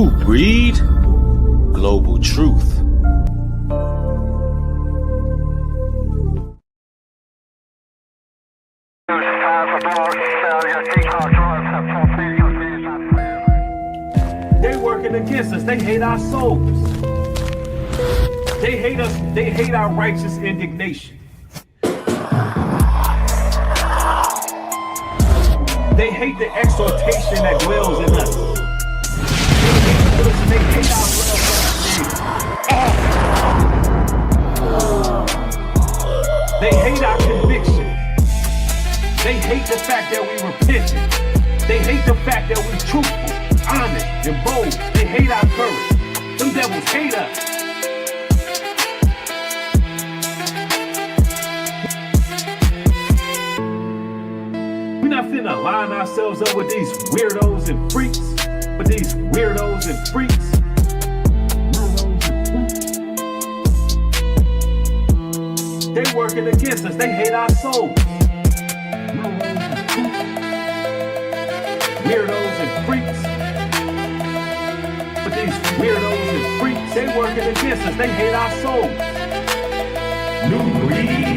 Nubreed, Global Truth. They working against us. They hate our souls. They hate us. They hate our righteous indignation. They hate the exhortation that dwells in us. They hate our love. They hate our conviction. They hate the fact that we repented. They hate the fact that we truthful, honest, and bold. They hate our courage. Them devils hate us. We're not finna line ourselves up with these weirdos and freaks. With these weirdos and freaks. They working against us. They hate our souls. Weirdos and freaks. But these weirdos and freaks, they working against us. They hate our souls. Nubreed.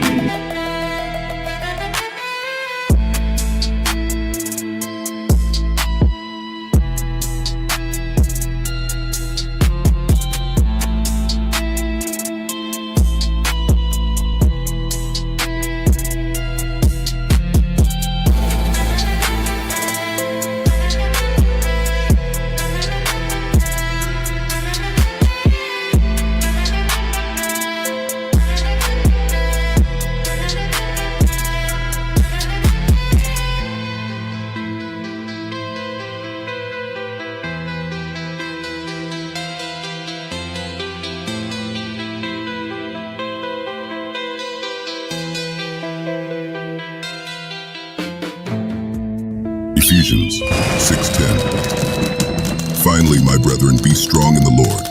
Ephesians 6:10. Finally, my brethren, be strong in the Lord,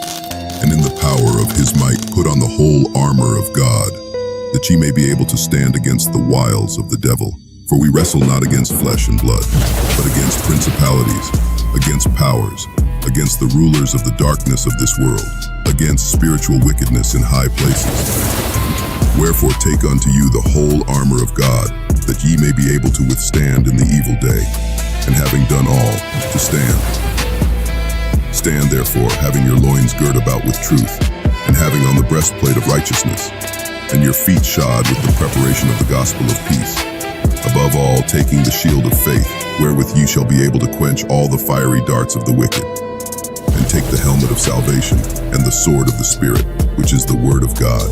and in the power of his might put on the whole armor of God, that ye may be able to stand against the wiles of the devil. For we wrestle not against flesh and blood, but against principalities, against powers, against the rulers of the darkness of this world, against spiritual wickedness in high places. Wherefore take unto you the whole armor of God, that ye may be able to withstand in the evil day, and having done all, to stand. Stand therefore, having your loins girt about with truth, and having on the breastplate of righteousness, and your feet shod with the preparation of the gospel of peace. Above all, taking the shield of faith, wherewith ye shall be able to quench all the fiery darts of the wicked, and take the helmet of salvation, and the sword of the Spirit, which is the word of God.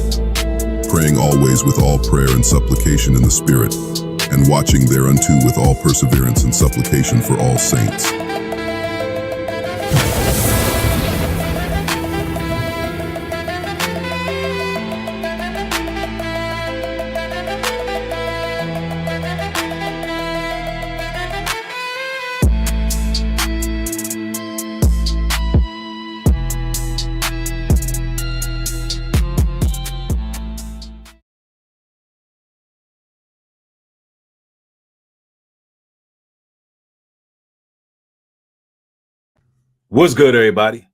Praying always with all prayer and supplication in the Spirit, and watching thereunto with all perseverance and supplication for all saints. What's good, everybody?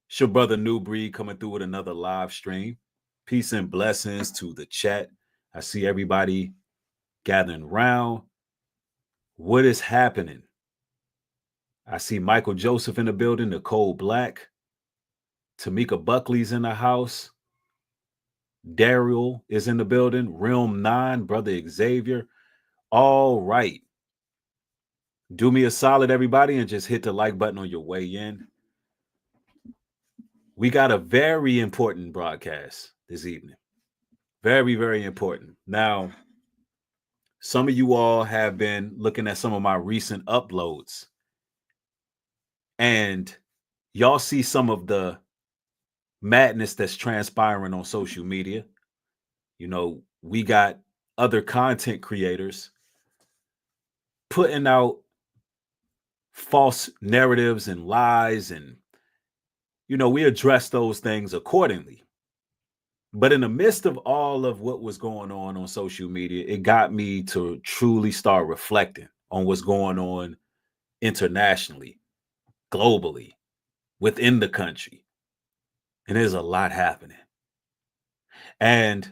It's your brother Nubreed coming through with another live stream. Peace and blessings to the chat. I see everybody gathering around. What is happening? I see Michael Joseph in the building, Nicole Black, Tamika Buckley's in the house, Daryl is in the building, Realm 9, Brother Xavier. All right. Do me a solid, everybody, and just hit the like button on your way in. We got a very important broadcast this evening. Very, very important. Now, some of you all have been looking at some of my recent uploads, and y'all see some of the madness that's transpiring on social media. You know, we got other content creators putting out false narratives and lies, and you know, we address those things accordingly. But in the midst of all of what was going on social media, it got me to truly start reflecting on what's going on internationally, globally. within the country. And there's a lot happening. And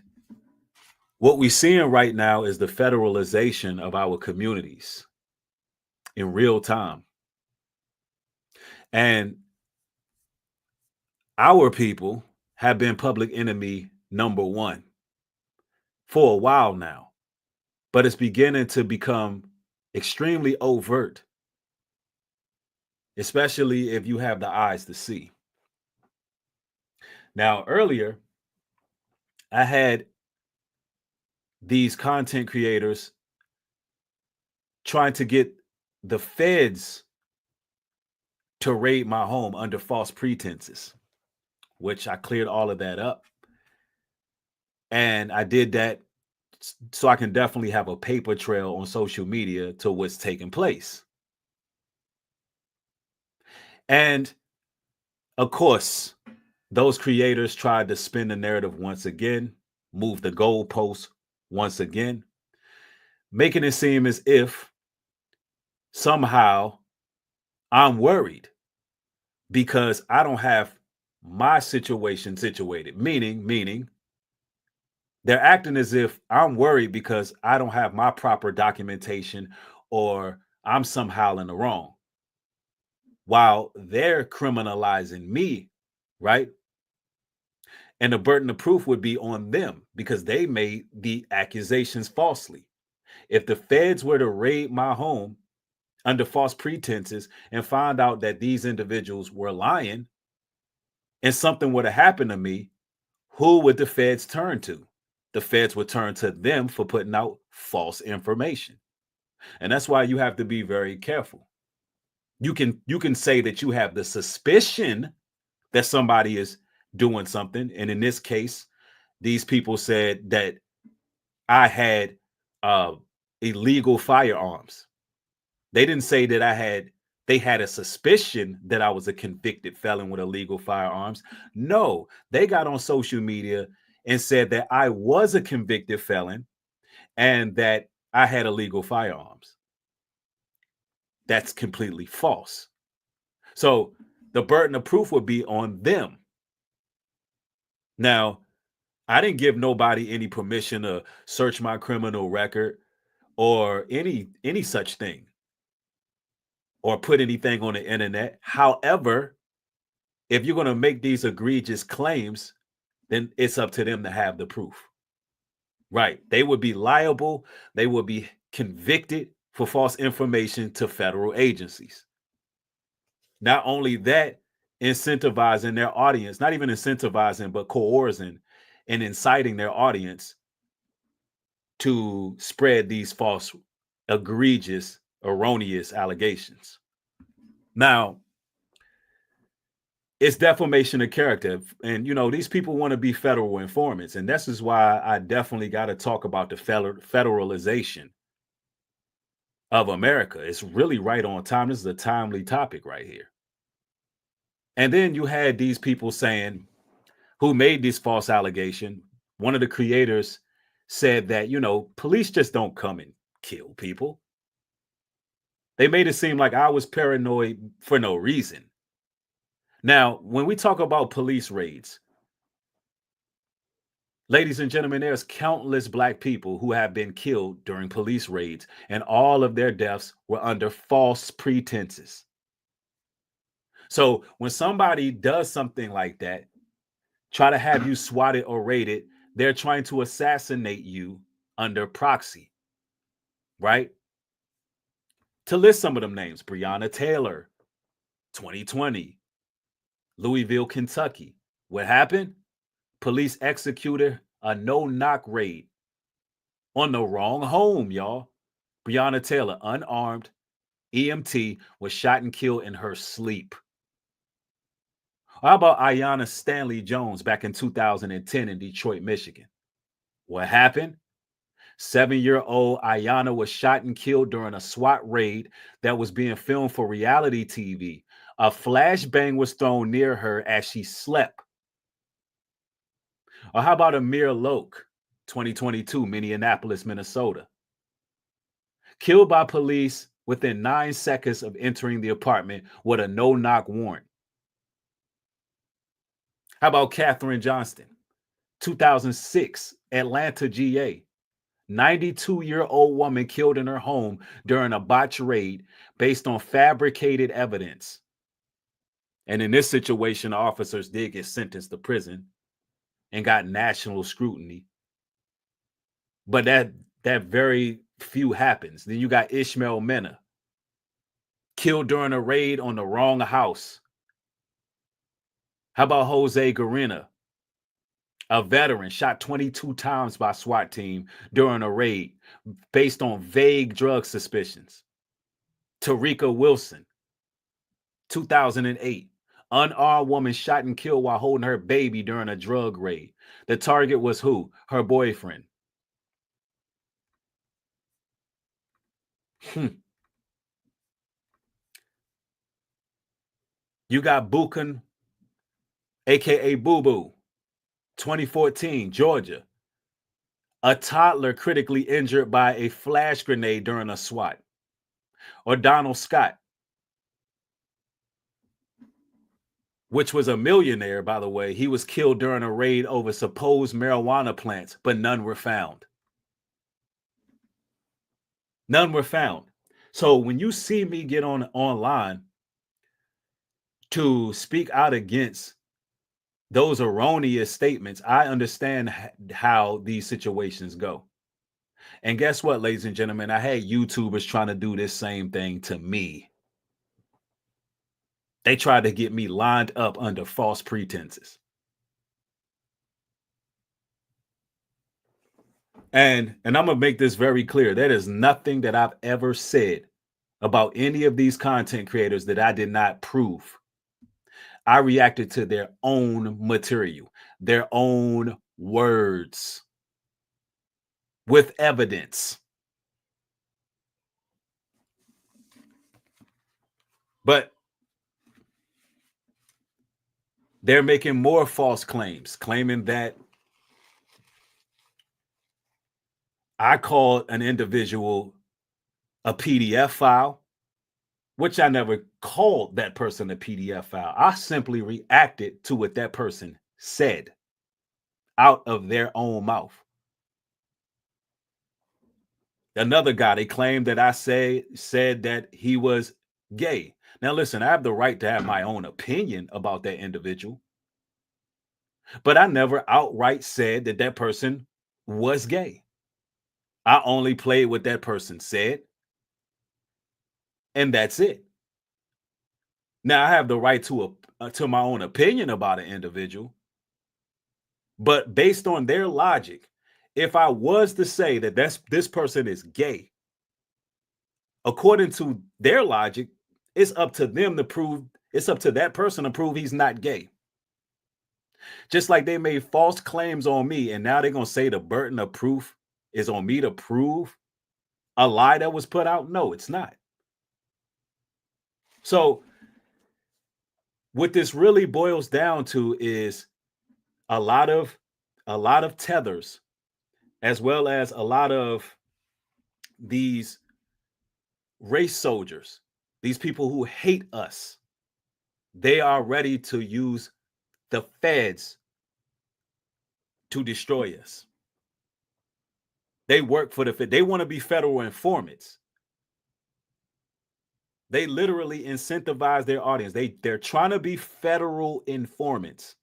what we're seeing right now is the federalization of our communities in real time. And our people have been public enemy number one for a while now, but it's beginning to become extremely overt, especially if you have the eyes to see. Now, earlier, I had these content creators trying to get the feds to raid my home under false pretenses, which I cleared all of that up. And I did that so I can definitely have a paper trail on social media to what's taking place. And of course, those creators tried to spin the narrative once again, move the goalposts once again, making it seem as if somehow I'm worried because I don't have my situation situated, meaning they're acting as if I'm worried because I don't have my proper documentation or I'm somehow in the wrong, while they're criminalizing me, right? And the burden of proof would be on them because they made the accusations falsely. If the feds were to raid my home under false pretenses and find out that these individuals were lying and something would have happened to me, who would the feds turn to? The feds would turn to them for putting out false information. And that's why you have to be very careful. You can say that you have the suspicion that somebody is doing something. And in this case, these people said that I had illegal firearms. They didn't say that they had a suspicion that I was a convicted felon with illegal firearms. No, they got on social media and said that I was a convicted felon and that I had illegal firearms. That's completely false. So the burden of proof would be on them. Now, I didn't give nobody any permission to search my criminal record or any such thing or put anything on the internet. However, if you're going to make these egregious claims, then it's up to them to have the proof. Right. They would be liable. They would be convicted for false information to federal agencies. Not only that, incentivizing their audience, not even incentivizing, but coercing and inciting their audience to spread these false, egregious, erroneous allegations. Now, it's defamation of character. And, these people want to be federal informants. And this is why I definitely got to talk about the federalization of America. It's really right on time. This is a timely topic right here. And then you had these people saying, who made this false allegation. One of the creators said that, police just don't come and kill people. They made it seem like I was paranoid for no reason. Now, when we talk about police raids, ladies and gentlemen, there's countless Black people who have been killed during police raids, and all of their deaths were under false pretenses. So when somebody does something like that, try to have you swatted or raided, they're trying to assassinate you under proxy, right? To list some of them names: Breonna Taylor, 2020, Louisville, Kentucky. What happened? Police executed a no-knock raid on the wrong home, y'all. Breonna Taylor, unarmed, EMT, was shot and killed in her sleep. How about Aiyana Stanley Jones back in 2010 in Detroit, Michigan? What happened? 7-year-old Aiyana was shot and killed during a SWAT raid that was being filmed for reality TV. A flashbang was thrown near her as she slept. Or how about Amir Loke, 2022, Minneapolis, Minnesota? Killed by police within 9 seconds of entering the apartment with a no-knock warrant. How about Katherine Johnston? 2006, Atlanta, GA. 92-year-old woman killed in her home during a botched raid based on fabricated evidence. And in this situation, officers did get sentenced to prison and got national scrutiny. But that very few happens. Then you got Ishmael Mena, killed during a raid on the wrong house. How about Jose Garena, a veteran shot 22 times by SWAT team during a raid based on vague drug suspicions? Tarika Wilson, 2008, unarmed woman shot and killed while holding her baby during a drug raid. The target was who? Her boyfriend. You got Buchan, aka Boo Boo, 2014, Georgia. A toddler critically injured by a flash grenade during a SWAT. Or Donald Scott, which was a millionaire, by the way. He was killed during a raid over supposed marijuana plants, but none were found. None were found. So when you see me get online to speak out against those erroneous statements, I understand how these situations go. And guess what, ladies and gentlemen? I had YouTubers trying to do this same thing to me. They tried to get me lined up under false pretenses. And I'm going to make this very clear. There is nothing that I've ever said about any of these content creators that I did not prove. I reacted to their own material, their own words with evidence. But they're making more false claims, claiming that I called an individual a PDF file, which I never called that person a PDF file. I simply reacted to what that person said out of their own mouth. Another guy, they claimed that I said that he was gay. Now, listen, I have the right to have my own opinion about that individual, but I never outright said that that person was gay. I only played what that person said, and that's it. Now, I have the right to my own opinion about an individual, but based on their logic, if I was to say that this person is gay, according to their logic, it's up to them to prove, it's up to that person to prove he's not gay. Just like they made false claims on me, and now they're going to say the burden of proof is on me to prove a lie that was put out. No, it's not. So what this really boils down to is a lot of tethers, as well as a lot of these race soldiers, these people who hate us. They are ready to use the feds to destroy us. They work for the Fed. They want to be federal informants. They literally incentivize their audience. They're trying to be federal informants.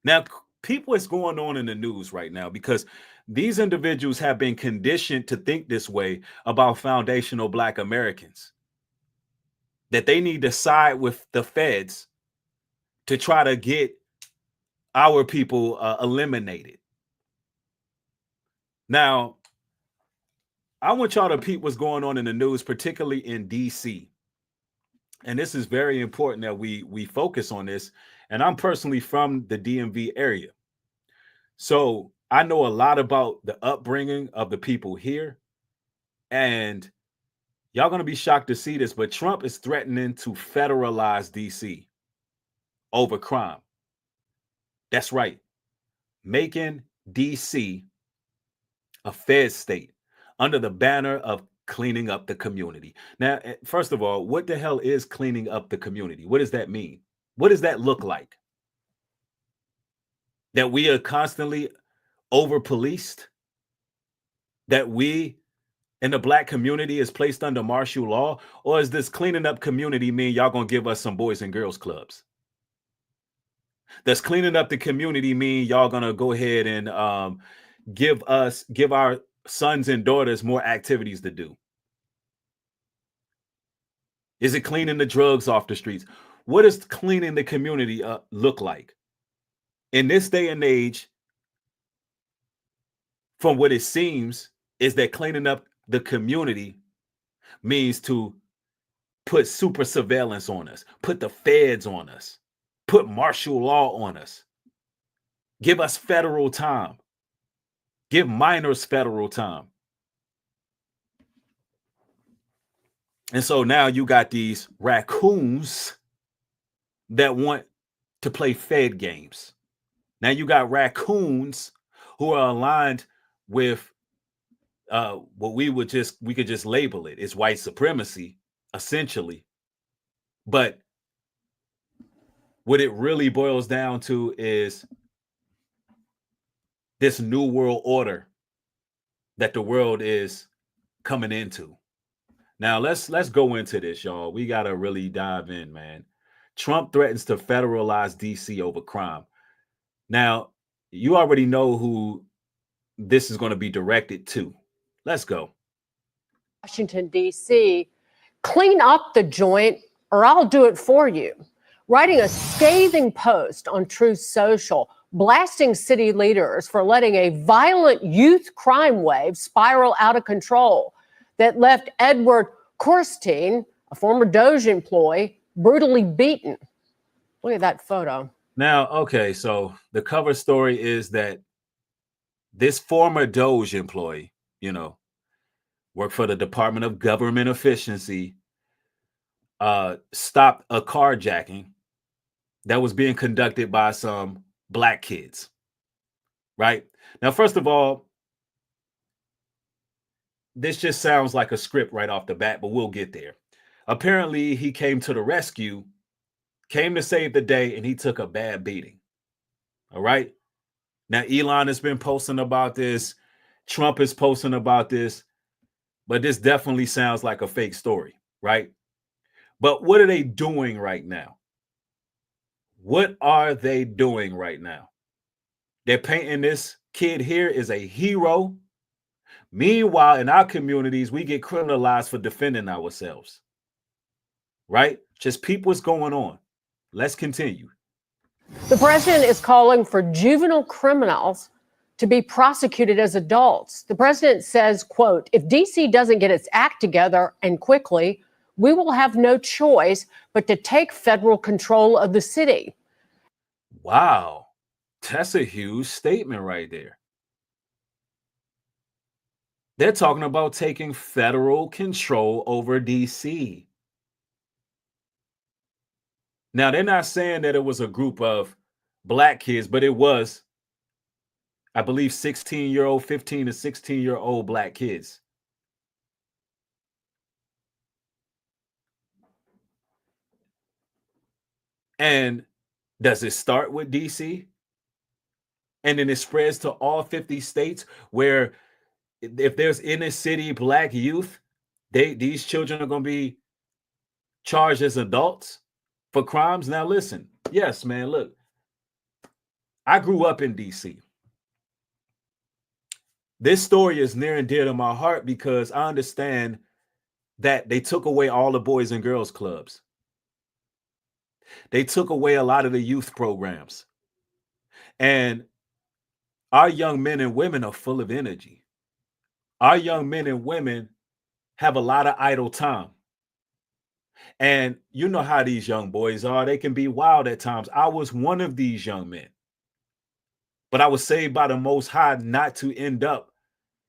Now, people, what's going on in the news right now, because these individuals have been conditioned to think this way about foundational Black Americans, that they need to side with the feds to try to get our people eliminated. Now, I want y'all to peep what's going on in the news, particularly in DC. And this is very important that we focus on this. And I'm personally from the DMV area, so I know a lot about the upbringing of the people here. And y'all going to be shocked to see this, but Trump is threatening to federalize DC over crime. That's right. Making DC a Fed state under the banner of cleaning up the community. Now, first of all, what the hell is cleaning up the community? What does that mean? What does that look like? That we are constantly over policed? That we in the black community is placed under martial law? Or is this cleaning up community mean y'all gonna give us some boys and girls clubs? Does cleaning up the community mean y'all gonna go ahead and give our sons and daughters more activities to do? Is it cleaning the drugs off the streets? What does cleaning the community look like? In this day and age, from what it seems, is that cleaning up the community means to put super surveillance on us, put the feds on us, put martial law on us, give us federal time, give minors federal time. And so now you got these raccoons that want to play Fed games. Now you got raccoons who are aligned with what we could just label it. It's white supremacy, essentially. But what it really boils down to is this new world order that the world is coming into. Now let's go into this, y'all. We gotta really dive in, man. Trump threatens to federalize DC over crime. Now, you already know who this is going to be directed to. Let's go. Washington, D.C., clean up the joint or I'll do it for you. Writing a scathing post on Truth Social, blasting city leaders for letting a violent youth crime wave spiral out of control that left Edward Korstein, a former Doge employee, brutally beaten. Look at that photo. Now, okay, so the cover story is that this former Doge employee, worked for the Department of Government Efficiency, stopped a carjacking that was being conducted by some black kids, right? Now, first of all, this just sounds like a script right off the bat, but we'll get there. Apparently, he came to the rescue, came to save the day, and he took a bad beating. All right. Now, Elon has been posting about this. Trump is posting about this, but this definitely sounds like a fake story, right? But what are they doing right now? What are they doing right now? They're painting this kid here as a hero. Meanwhile, in our communities, we get criminalized for defending ourselves, right? Just peep what's going on. Let's continue. The president is calling for juvenile criminals to be prosecuted as adults. The president says, quote, if DC doesn't get its act together and quickly, we will have no choice but to take federal control of the city. Wow. That's a huge statement right there. They're talking about taking federal control over DC. Now, they're not saying that it was a group of black kids, but it was, I believe, 16-year-old, 15 to 16-year-old black kids. And does it start with DC? And then it spreads to all 50 states where if there's inner city black youth, these children are going to be charged as adults for crimes. Now, listen, yes, man, look, I grew up in DC. This story is near and dear to my heart because I understand that they took away all the boys and girls clubs. They took away a lot of the youth programs. And our young men and women are full of energy. Our young men and women have a lot of idle time. And you know how these young boys are. They can be wild at times. I was one of these young men. But I was saved by the Most High not to end up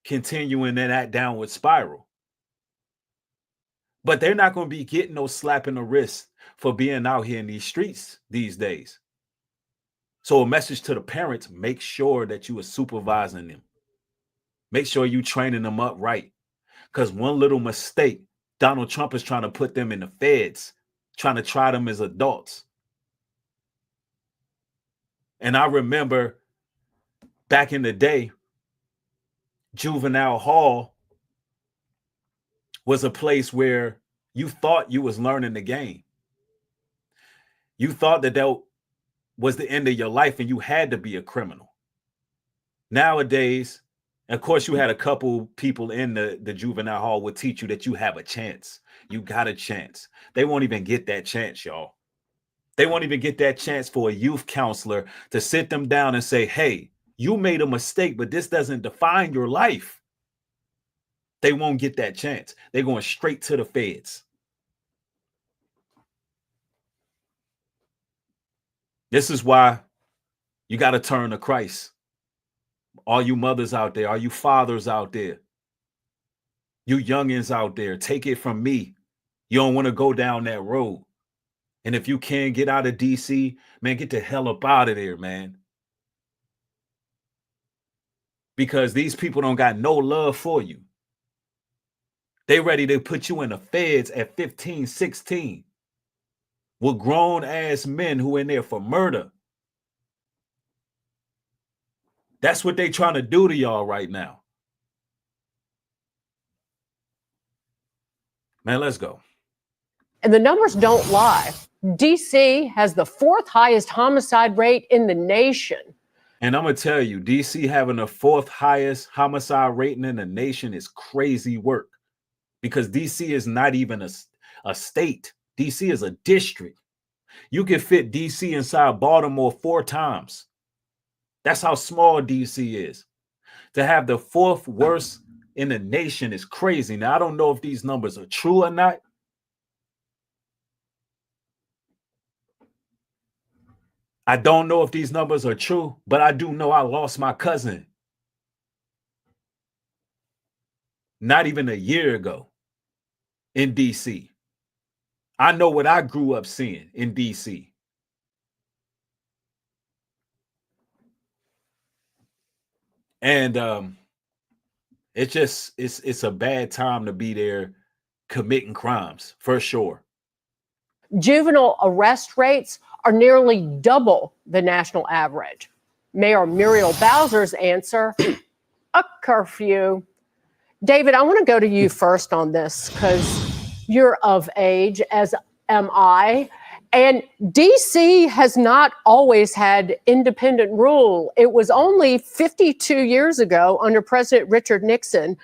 continuing in that downward spiral. But they're not going to be getting no slap in the wrist for being out here in these streets these days. So a message to the parents, make sure that you are supervising them. Make sure you training them up right. Because one little mistake, Donald Trump is trying to put them in the feds, trying to try them as adults. And I remember back in the day, juvenile hall was a place where you thought you was learning the game. You thought that was the end of your life and you had to be a criminal. Nowadays, of course, you had a couple people in the juvenile hall would teach you that you have a chance. You got a chance. They won't even get that chance, y'all. They won't even get that chance for a youth counselor to sit them down and say, hey, you made a mistake, but this doesn't define your life. They won't get that chance. They're going straight to the feds. This is why you got to turn to Christ. All you mothers out there, all you fathers out there, you youngins out there, take it from me. You don't want to go down that road. And if you can't get out of DC, man, get the hell up out of there, man. Because these people don't got no love for you. They ready to put you in the feds at 15, 16 with grown ass men who in there for murder. That's what they trying to do to y'all right now. Man, let's go. And the numbers don't lie. DC has the 4th highest homicide rate in the nation. And I'm going to tell you, DC having the 4th highest homicide rating in the nation is crazy work. Because DC is not even a state. DC is a district. You can fit DC inside Baltimore 4 times. That's how small DC is. To have the 4th worst in the nation is crazy. Now, I don't know if these numbers are true or not. I don't know if these numbers are true, but I do know I lost my cousin not even a year ago in DC. I know what I grew up seeing in DC. And it's a bad time to be there committing crimes, for sure. Juvenile arrest rates are nearly double the national average. Mayor Muriel Bowser's answer, a curfew. David, I want to go to you first on this because you're of age, as am I. And DC has not always had independent rule. It was only 52 years ago under President Richard Nixon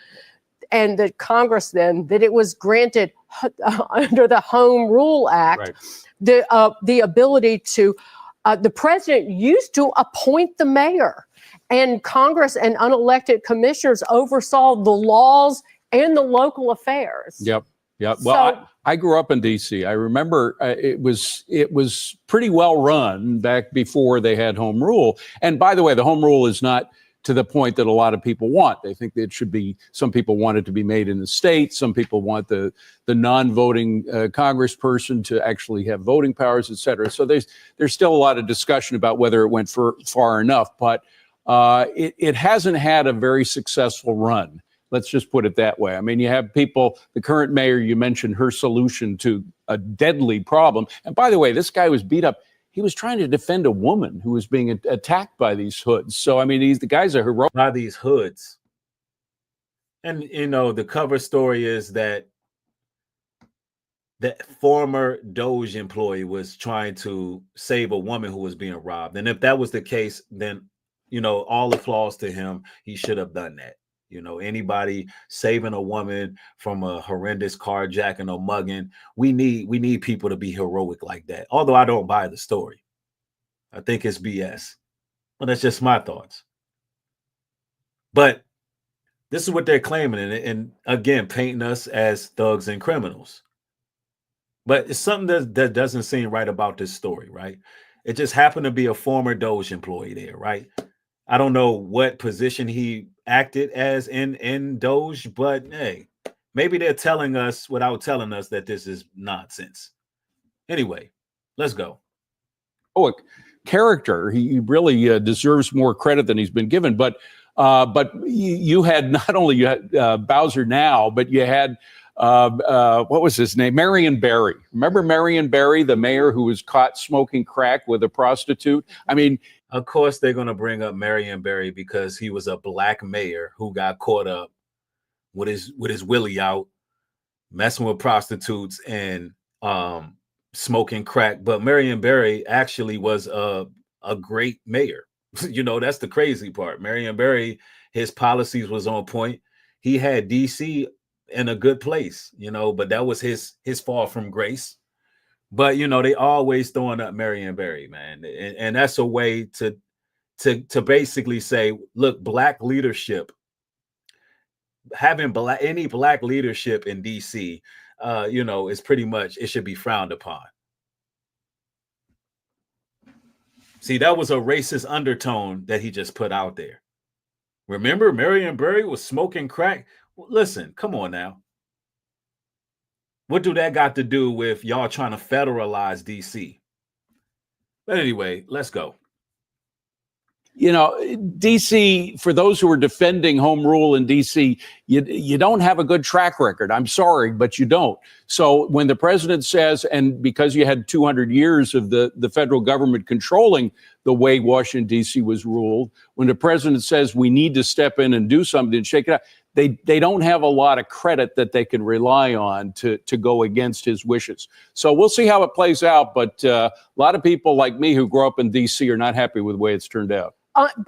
and the Congress then that it was granted under the Home Rule Act, right, the ability to, the president used to appoint the mayor, and Congress and unelected commissioners oversaw the laws and the local affairs. Yep. Well, I grew up in D.C. I remember it was pretty well run back before they had home rule. And by the way, the home rule is not to the point that a lot of people want. They think that it should be, some people want it to be made in the state. Some people want the non-voting congressperson to actually have voting powers, et cetera. So there's still a lot of discussion about whether it went far enough, but it hasn't had a very successful run. Let's just put it that way. I mean, you have people, the current mayor, you mentioned her solution to a deadly problem. And by the way, this guy was beat up. He was trying to defend a woman who was being attacked by these hoods. So, I mean, the guy's a hero. By these hoods. And, you know, the cover story is that the former Doge employee was trying to save a woman who was being robbed. And if that was the case, then, you know, all applause to him. He should have done that. You know, anybody saving a woman from a horrendous carjacking or mugging, we need people to be heroic like that. Although I don't buy the story. I think it's BS. But that's just my thoughts. But this is what they're claiming, and again, painting us as thugs and criminals. But it's something that doesn't seem right about this story, right? It just happened to be a former Doge employee there, right? I don't know what position he acted as in Doge, but hey, maybe they're telling us without telling us that this is nonsense. Anyway, let's go. Oh, character. He really deserves more credit than he's been given. But you had not only Bowser now, but you had what was his name? Marion Barry. Remember Marion Barry, the mayor who was caught smoking crack with a prostitute? I mean, of course they're going to bring up Marion Barry because he was a black mayor who got caught up with his willie out, messing with prostitutes and smoking crack. But Marion Barry actually was a great mayor. You know, that's the crazy part. Marion Barry, his policies was on point. He had DC in a good place, you know, but that was his fall from grace. But you know, they always throwing up Marion Barry, man, and that's a way to basically say, look, black leadership, having any black leadership in DC, you know, is pretty much, it should be frowned upon. See, that was a racist undertone that he just put out there. Remember, Marion Barry was smoking crack. Listen, come on now. What do that got to do with y'all trying to federalize DC? But anyway, let's go. You know, DC, for those who are defending home rule in DC, you don't have a good track record. I'm sorry, but you don't. So when the president says, and because you had 200 years of the federal government controlling the way Washington, D.C. was ruled, when the president says we need to step in and do something and shake it up, they don't have a lot of credit that they can rely on to go against his wishes. So we'll see how it plays out. But a lot of people like me who grew up in D.C. are not happy with the way it's turned out.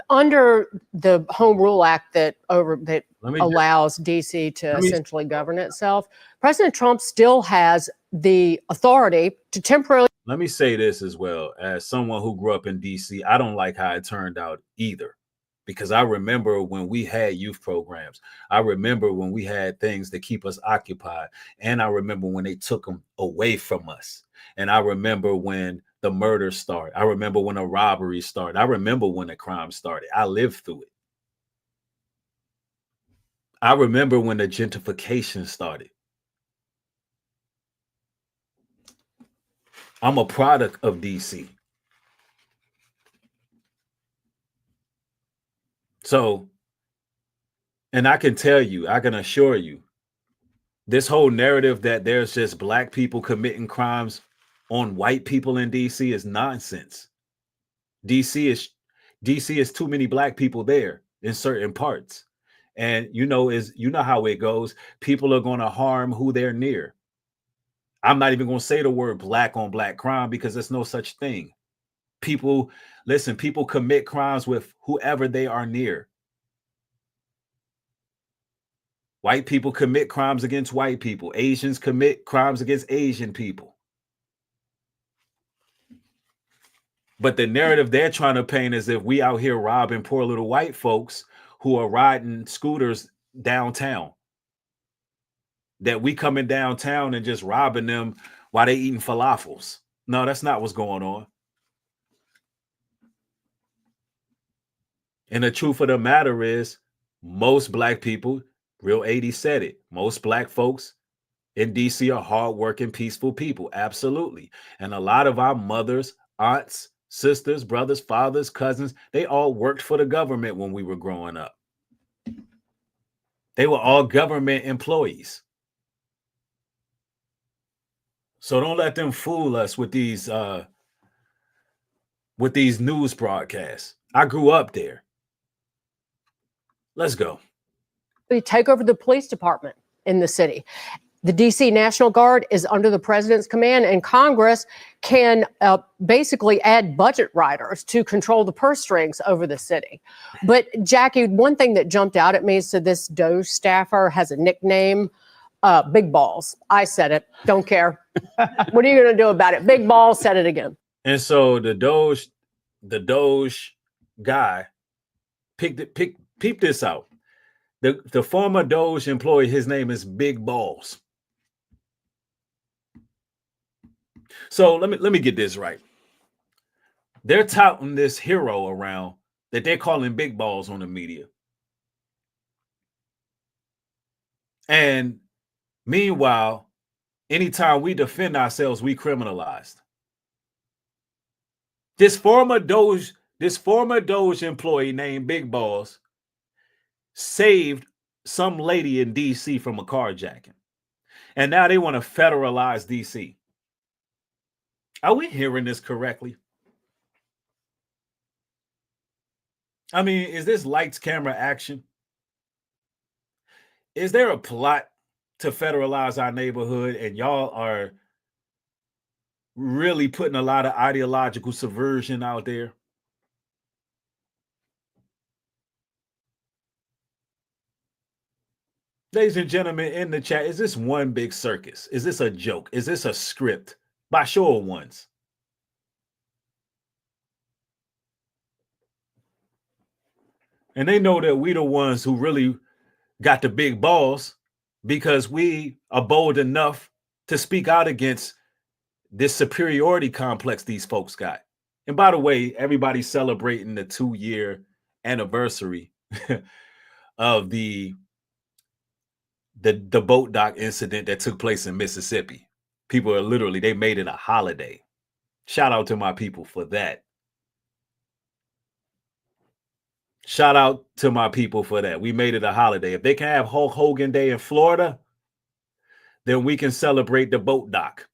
Under the Home Rule Act that allows DC to essentially govern itself, President Trump still has the authority to temporarily. Let me say this as well. As someone who grew up in DC, I don't like how it turned out either, because I remember when we had youth programs. I remember when we had things to keep us occupied. And I remember when they took them away from us. And I remember when the murder started. I remember when the robbery started. I remember when the crime started. I lived through it. I remember when the gentrification started. I'm a product of DC. So, and I can tell you, I can assure you, this whole narrative that there's just black people committing crimes on white people in DC is nonsense. DC is too many black people there in certain parts. And you know how it goes. People are going to harm who they're near. I'm not even going to say the word black on black crime because there's no such thing. People commit crimes with whoever they are near. White people commit crimes against white people. Asians commit crimes against Asian people. But the narrative they're trying to paint is if we out here robbing poor little white folks who are riding scooters downtown, that we coming downtown and just robbing them while they eating falafels. No, that's not what's going on. And the truth of the matter is, most black people, Real 80 said it, most black folks in DC are hardworking, peaceful people. Absolutely. And a lot of our mothers, aunts, sisters, brothers, fathers, cousins, they all worked for the government when we were growing up. They were all government employees. So don't let them fool us with these news broadcasts. I grew up there. Let's go. We take over the police department in the city. The DC National Guard is under the president's command, and Congress can basically add budget riders to control the purse strings over the city. But Jackie, one thing that jumped out at me is that this Doge staffer has a nickname, Big Balls. I said it. Don't care. What are you going to do about it? Big Balls said it again. And so the Doge guy peep this out. The former Doge employee, his name is Big Balls. So let me get this right. They're touting this hero around that they're calling Big Balls on the media. And meanwhile, anytime we defend ourselves, we criminalized. This former Doge employee named Big Balls saved some lady in DC from a carjacking. And now they want to federalize DC. Are we hearing this correctly? I mean, is this lights, camera, action? Is there a plot to federalize our neighborhood and y'all are really putting a lot of ideological subversion out there? Ladies and gentlemen in the chat, is this one big circus? Is this a joke? Is this a script? By show of ones. And they know that we the ones who really got the big balls because we are bold enough to speak out against this superiority complex these folks got. And by the way, everybody's celebrating the 2-year anniversary of the boat dock incident that took place in Mississippi. People are literally, they made it a holiday. Shout out to my people for that. Shout out to my people for that. We made it a holiday. If they can have Hulk Hogan Day in Florida, then we can celebrate the boat dock.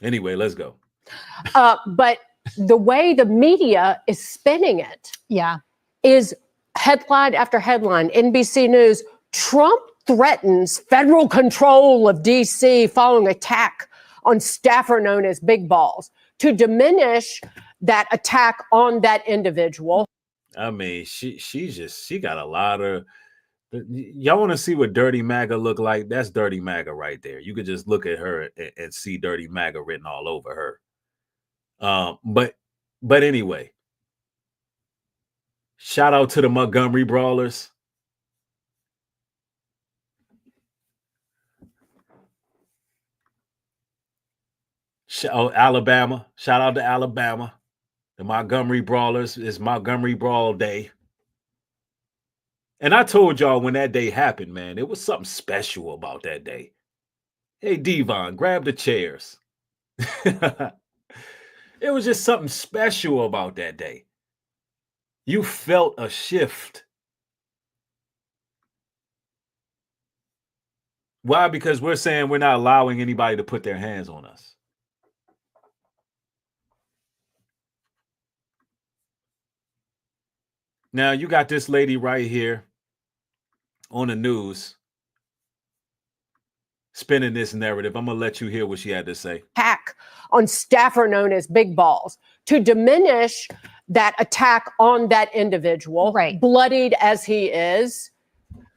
Anyway, let's go. But the way the media is spinning it, is headline after headline. NBC News: Trump threatens federal control of DC following attack on staffer known as Big Balls to diminish that attack on that individual. I mean, she got a lot of. Y'all want to see what Dirty MAGA look like? That's Dirty MAGA right there. You could just look at her and see Dirty MAGA written all over her. But anyway, shout out to the Montgomery Brawlers. Alabama. Shout out to Alabama. The Montgomery Brawlers. It's Montgomery Brawl Day. And I told y'all when that day happened, man, it was something special about that day. Hey, Devon, grab the chairs. It was just something special about that day. You felt a shift. Why? Because we're saying we're not allowing anybody to put their hands on us. Now, you got this lady right here on the news spinning this narrative. I'm going to let you hear what she had to say. Attack on staffer known as Big Balls to diminish that attack on that individual, bloodied as he is,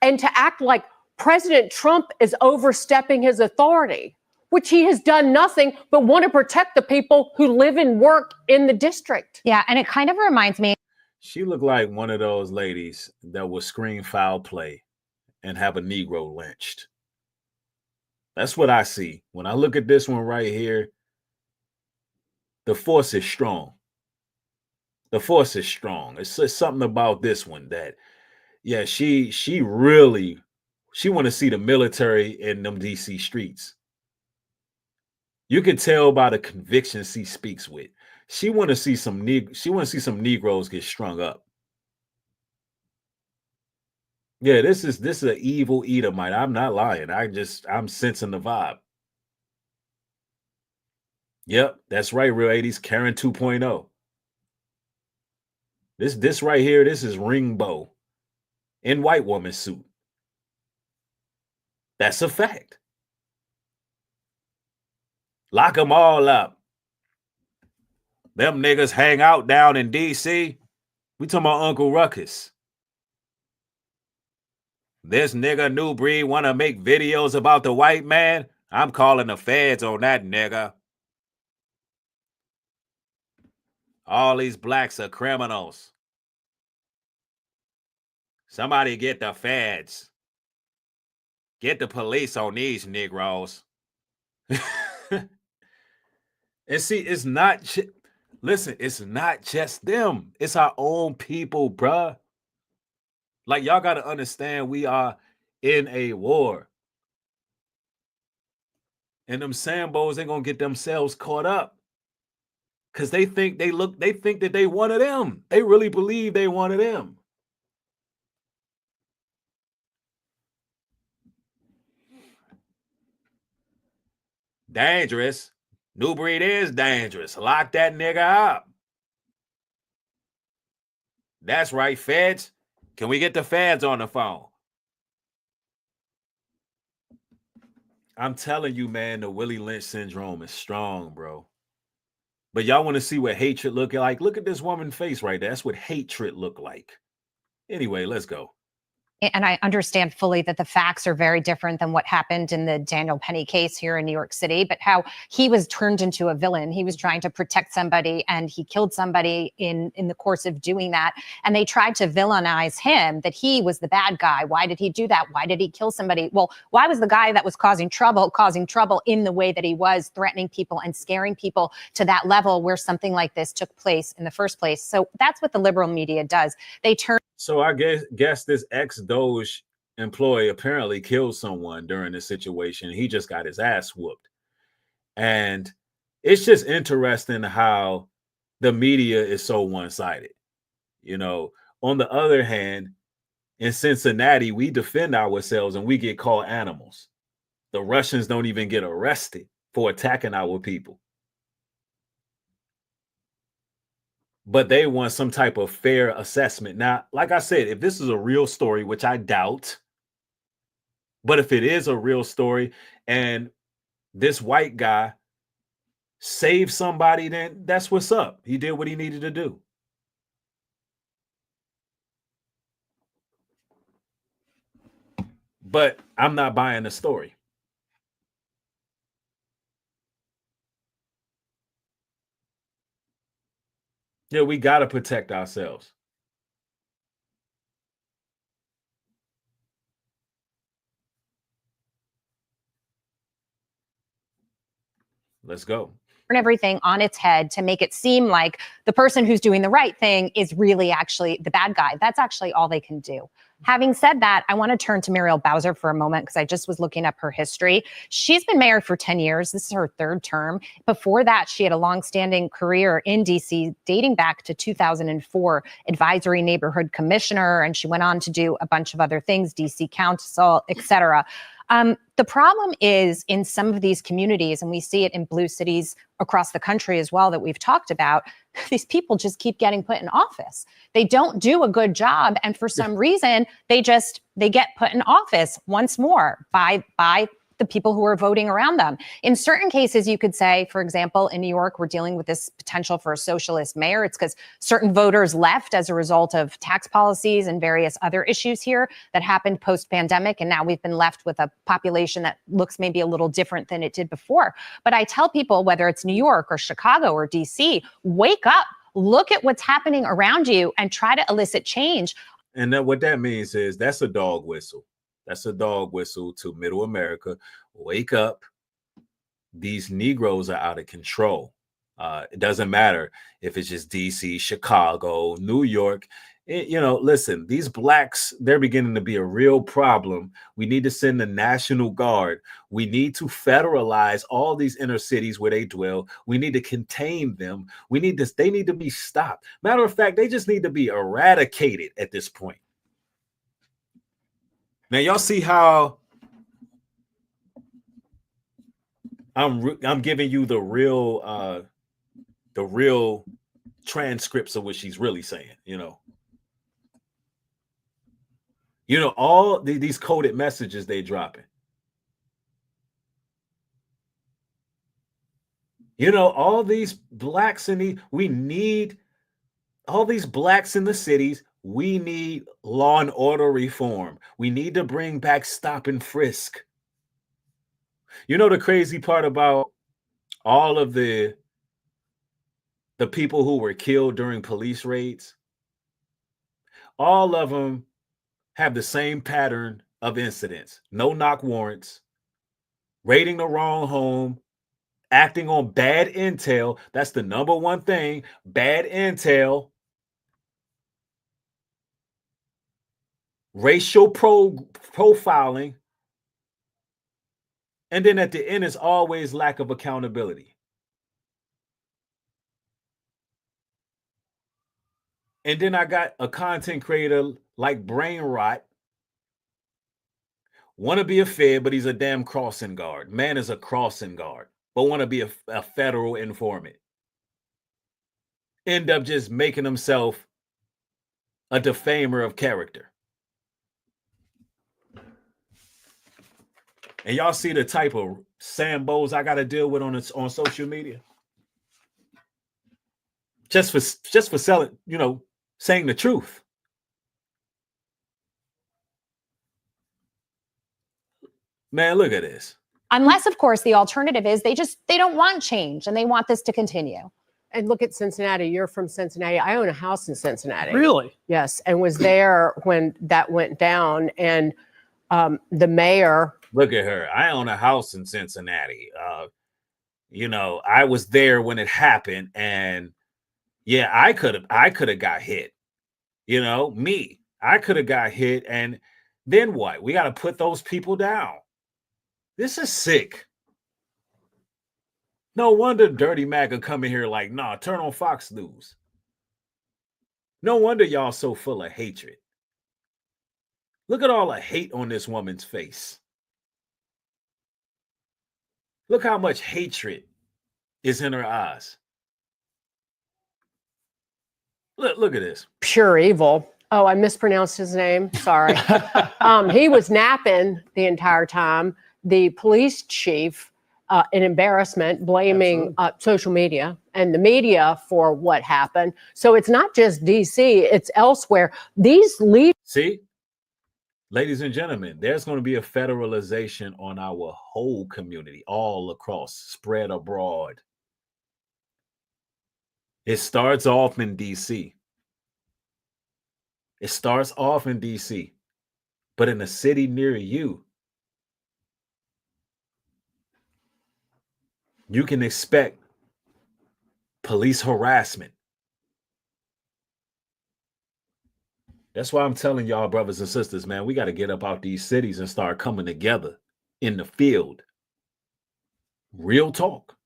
and to act like President Trump is overstepping his authority, which he has done nothing but want to protect the people who live and work in the district. Yeah, and it kind of reminds me. She looked like one of those ladies that will scream foul play and have a Negro lynched. That's what I see. When I look at this one right here, the force is strong. The force is strong. It's just something about this one that, yeah, she want to see the military in them DC streets. You can tell by the conviction she speaks with. She want to see some Negroes get strung up. Yeah, this is an evil Edomite. I'm not lying. I'm sensing the vibe. Yep, that's right, Real 80s. Karen 2.0. This right here, this is Ringbo in white woman suit. That's a fact. Lock them all up. Them niggas hang out down in DC. We talking about Uncle Ruckus. This nigga Nubreed want to make videos about the white man. I'm calling the feds on that nigga. All these blacks are criminals. Somebody get the feds. Get the police on these Negroes. And see, it's not... Listen, it's not just them. It's our own people, bruh. Like, y'all got to understand we are in a war. And them Sambos ain't going to get themselves caught up. Because they think that they one of them. They really believe they one of them. Dangerous. Nubreed is dangerous. Lock that nigga up. That's right, feds. Can we get the feds on the phone? I'm telling you, man, the Willie Lynch syndrome is strong, bro. But y'all want to see what hatred look like? Look at this woman's face right there. That's what hatred look like. Anyway, let's go. And I understand fully that the facts are very different than what happened in the Daniel Penny case here in New York City, but how he was turned into a villain. He was trying to protect somebody and he killed somebody in the course of doing that. And they tried to villainize him, that he was the bad guy. Why did he do that? Why did he kill somebody? Well, why was the guy that was causing trouble in the way that he was, threatening people and scaring people to that level where something like this took place in the first place? So that's what the liberal media does. They turn. So I guess this ex-Doge employee apparently killed someone during this situation. He just got his ass whooped. And it's just interesting how the media is so one-sided. You know, on the other hand, in Cincinnati, we defend ourselves and we get called animals. The Russians don't even get arrested for attacking our people. But they want some type of fair assessment. Now, like I said, if this is a real story, which I doubt, but if it is a real story and this white guy saved somebody, then that's what's up. He did what he needed to do. But I'm not buying the story. Yeah, we got to protect ourselves. Let's go. Turn everything on its head to make it seem like the person who's doing the right thing is really actually the bad guy. That's actually all they can do. Having said that, I want to turn to Muriel Bowser for a moment because I just was looking up her history. She's been mayor for 10 years. This is her third term. Before that, she had a longstanding career in D.C. dating back to 2004, advisory neighborhood commissioner, and she went on to do a bunch of other things, D.C. council, et cetera. The problem is in some of these communities, and we see it in blue cities across the country as well that we've talked about, these people just keep getting put in office. They don't do a good job. And for some reason, they get put in office once more by the people who are voting around them. In certain cases, you could say, for example, in New York, we're dealing with this potential for a socialist mayor. It's because certain voters left as a result of tax policies and various other issues here that happened post-pandemic. And now we've been left with a population that looks maybe a little different than it did before. But I tell people, whether it's New York or Chicago or DC, wake up, look at what's happening around you and try to elicit change. And then what that means is that's a dog whistle. That's a dog whistle to middle America. Wake up. These Negroes are out of control. It doesn't matter if it's just DC, Chicago, New York. Listen, these blacks, they're beginning to be a real problem. We need to send the National Guard. We need to federalize all these inner cities where they dwell. We need to contain them. They need to be stopped. Matter of fact, they just need to be eradicated at this point. Now, y'all see how I'm giving you the real transcripts of what she's really saying, all these coded messages they dropping. All these blacks we need all these blacks in the cities. We need law and order reform. We need to bring back stop and frisk. The crazy part about all of the people who were killed during police raids, all of them have the same pattern of incidents. No knock warrants, raiding the wrong home, acting on bad intel. That's the number one thing, bad intel. Racial profiling. And then at the end, it's always lack of accountability. And then I got a content creator like Brain Rot. Want to be a fed, but he's a damn crossing guard. Man is a crossing guard. but want to be a federal informant. End up just making himself a defamer of character. And y'all see the type of Sambos I got to deal with on social media. Just for selling, saying the truth. Man, look at this. Unless, of course, the alternative is they don't want change and they want this to continue. And look at Cincinnati. You're from Cincinnati. I own a house in Cincinnati. Really? Yes, and was there when that went down. And the mayor. Look at her. I own a house in Cincinnati. I was there when it happened, and yeah, I could have got hit. I could have got hit, and then what? We got to put those people down. This is sick. No wonder Dirty Mac would come in here like, nah, turn on Fox News. No wonder y'all so full of hatred. Look at all the hate on this woman's face. Look how much hatred is in her eyes. Look at this. Pure evil. Oh, I mispronounced his name. Sorry. He was napping the entire time. The police chief, in embarrassment, blaming social media and the media for what happened. So it's not just DC, it's elsewhere. These leaders. See, ladies and gentlemen, there's going to be a federalization on our whole community, all across, spread abroad. It starts off in DC. It starts off in DC, but in a city near you, you can expect police harassment. That's why I'm telling y'all, brothers and sisters, man, we got to get up out these cities and start coming together in the field. Real talk.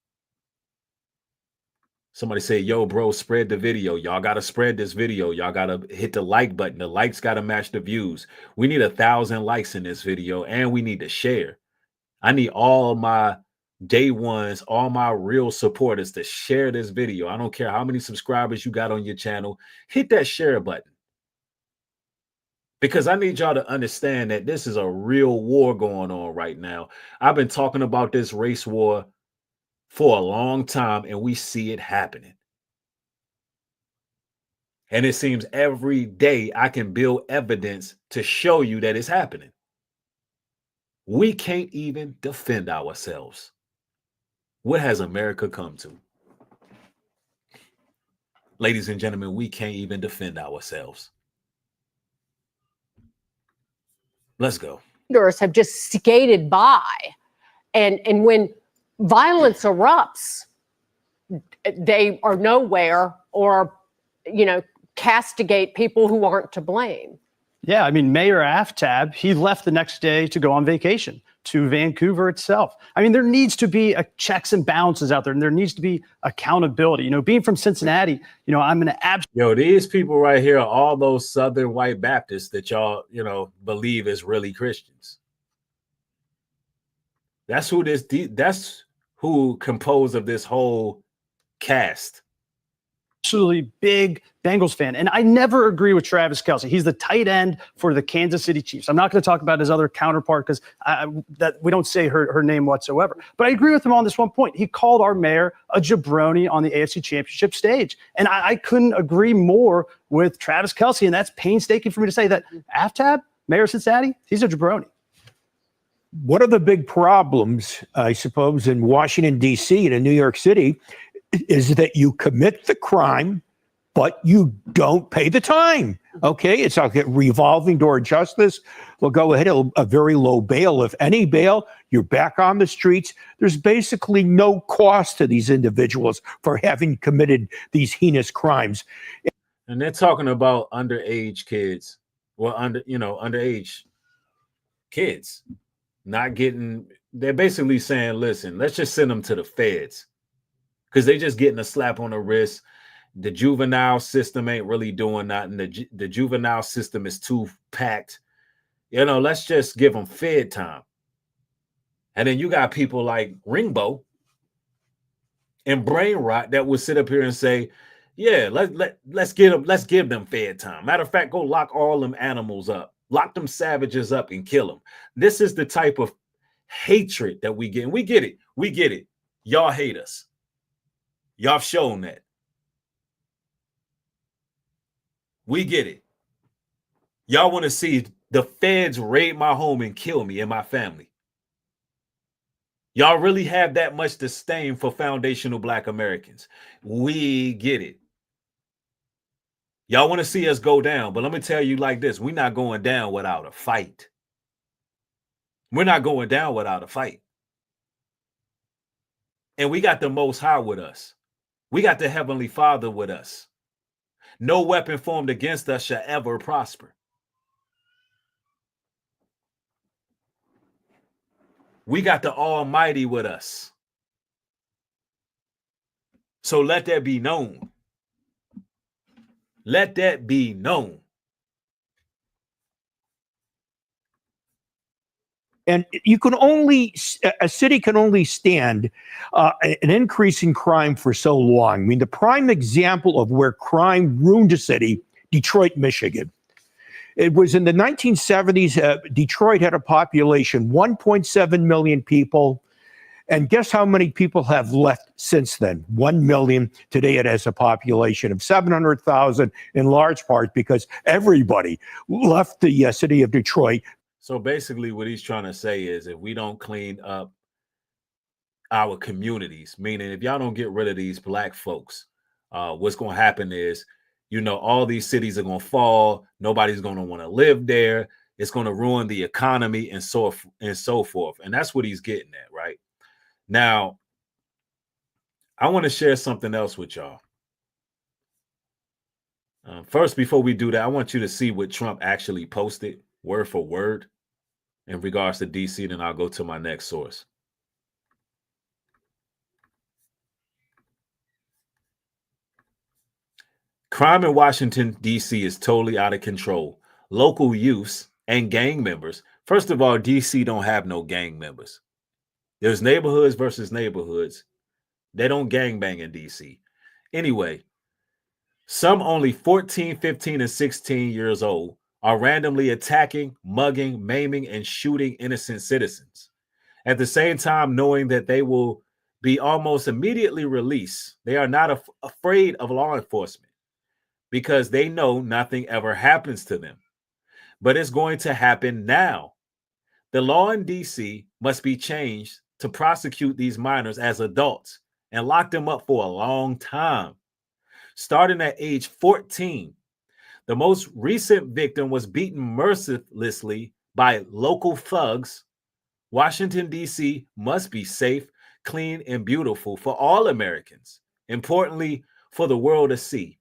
Somebody say, yo, bro, spread the video. Y'all got to spread this video. Y'all got to hit the like button. The likes got to match the views. We need 1,000 likes in this video, and we need to share. I need all my day ones, all my real supporters to share this video. I don't care how many subscribers you got on your channel. Hit that share button. Because I need y'all to understand that this is a real war going on right now. I've been talking about this race war for a long time, and we see it happening. And it seems every day I can build evidence to show you that it's happening. We can't even defend ourselves. What has America come to? Ladies and gentlemen, we can't even defend ourselves. Let's go. Leaders have just skated by. And when violence erupts, they are nowhere or, castigate people who aren't to blame. Yeah, I mean, Mayor Aftab, he left the next day to go on vacation to Vancouver itself. I mean, there needs to be a checks and balances out there, and there needs to be accountability. Being from Cincinnati, I'm an Yo, these people right here are all those Southern white Baptists that y'all, believe is really Christians. That's who composed of this whole cast. Absolutely big Bengals fan. And I never agree with Travis Kelce. He's the tight end for the Kansas City Chiefs. I'm not going to talk about his other counterpart because that we don't say her name whatsoever. But I agree with him on this one point. He called our mayor a jabroni on the AFC Championship stage. And I couldn't agree more with Travis Kelce. And that's painstaking for me to say that Aftab, Mayor of Cincinnati, he's a jabroni. One of the big problems, I suppose, in Washington, D.C. and in New York City is that you commit the crime, but you don't pay the time. Okay, it's like a revolving door justice. Well, go ahead, a very low bail. If any bail, you're back on the streets. There's basically no cost to these individuals for having committed these heinous crimes. And they're talking about underage kids. Well, underage kids not getting. They're basically saying, listen, let's just send them to the feds. Because they just getting a slap on the wrist. The juvenile system ain't really doing nothing. The juvenile system is too packed. Let's just give them fed time. And then you got people like Ringbo and brain rot that would sit up here and say, yeah, let's give them fair time. Matter of fact, go lock all them animals up, lock them savages up and kill them. This is the type of hatred that we get. And we get it. We get it. Y'all hate us. Y'all have shown that. We get it. Y'all want to see the feds raid my home and kill me and my family. Y'all really have that much disdain for foundational Black Americans. We get it. Y'all want to see us go down, but let me tell you like this. We're not going down without a fight. We're not going down without a fight. And we got the Most High with us. We got the Heavenly Father with us. No weapon formed against us shall ever prosper. We got the Almighty with us. So let that be known. Let that be known. And you can only, a city can only stand an increase in crime for so long. I mean, the prime example of where crime ruined a city, Detroit, Michigan. It was in the 1970s. Detroit had a population, 1.7 million people. And guess how many people have left since then? 1 million. Today it has a population of 700,000, in large part because everybody left the city of Detroit. So basically what he's trying to say is if we don't clean up our communities, meaning if y'all don't get rid of these Black folks, what's going to happen is, you know, all these cities are going to fall. Nobody's going to want to live there. It's going to ruin the economy and so forth. And that's what he's getting at, right? Now, I want to share something else with y'all. First, before we do that, I want you to see what Trump actually posted word for word in regards to DC, then I'll go to my next source. Crime in Washington, D.C. is totally out of control. Local youths and gang members. First of all, D.C. don't have no gang members. There's neighborhoods versus neighborhoods. They don't gangbang in D.C. Anyway, some only 14, 15, and 16 years old are randomly attacking, mugging, maiming, and shooting innocent citizens. At the same time, knowing that they will be almost immediately released, they are not afraid of law enforcement because they know nothing ever happens to them. But it's going to happen now. The law in DC must be changed to prosecute these minors as adults and lock them up for a long time. Starting at age 14, the most recent victim was beaten mercilessly by local thugs. Washington, D.C. must be safe, clean, and beautiful for all Americans. Importantly, for the world to see.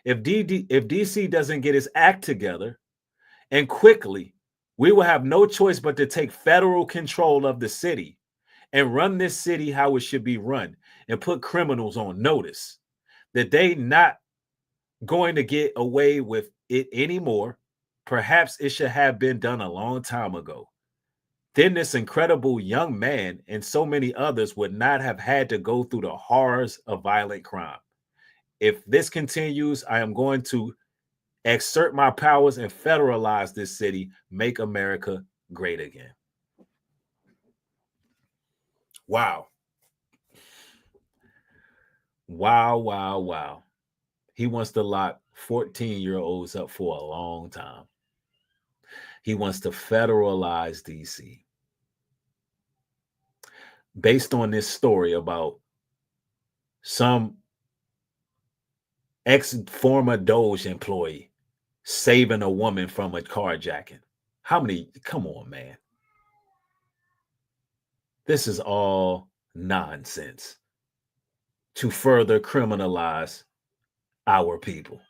If D.C. doesn't get its act together, and quickly, we will have no choice but to take federal control of the city and run this city how it should be run and put criminals on notice that they not going to get away with it anymore. Perhaps it should have been done a long time ago. Then this incredible young man and so many others would not have had to go through the horrors of violent crime. If this continues, I am going to exert my powers and federalize this city, make America great again. Wow. Wow, wow, wow. He wants to lock 14-year-olds up for a long time. He wants to federalize DC. Based on this story about some ex-former Doge employee saving a woman from a carjacking. How many? Come on, man. This is all nonsense to further criminalize our people.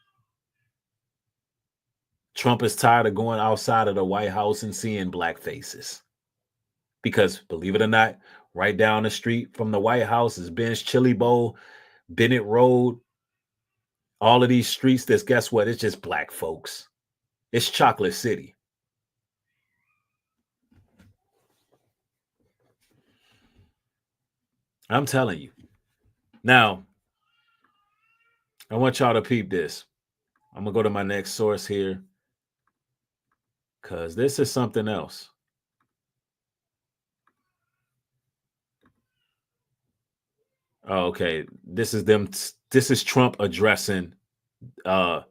Trump is tired of going outside of the White House and seeing black faces. Because, believe it or not, right down the street from the White House is Ben's Chili Bowl, Bennett Road, all of these streets, guess what? It's just black folks. It's Chocolate City. I'm telling you. Now, I want y'all to peep this. I'm going to go to my next source here because this is something else. Oh, okay. This is them. This is Trump addressing the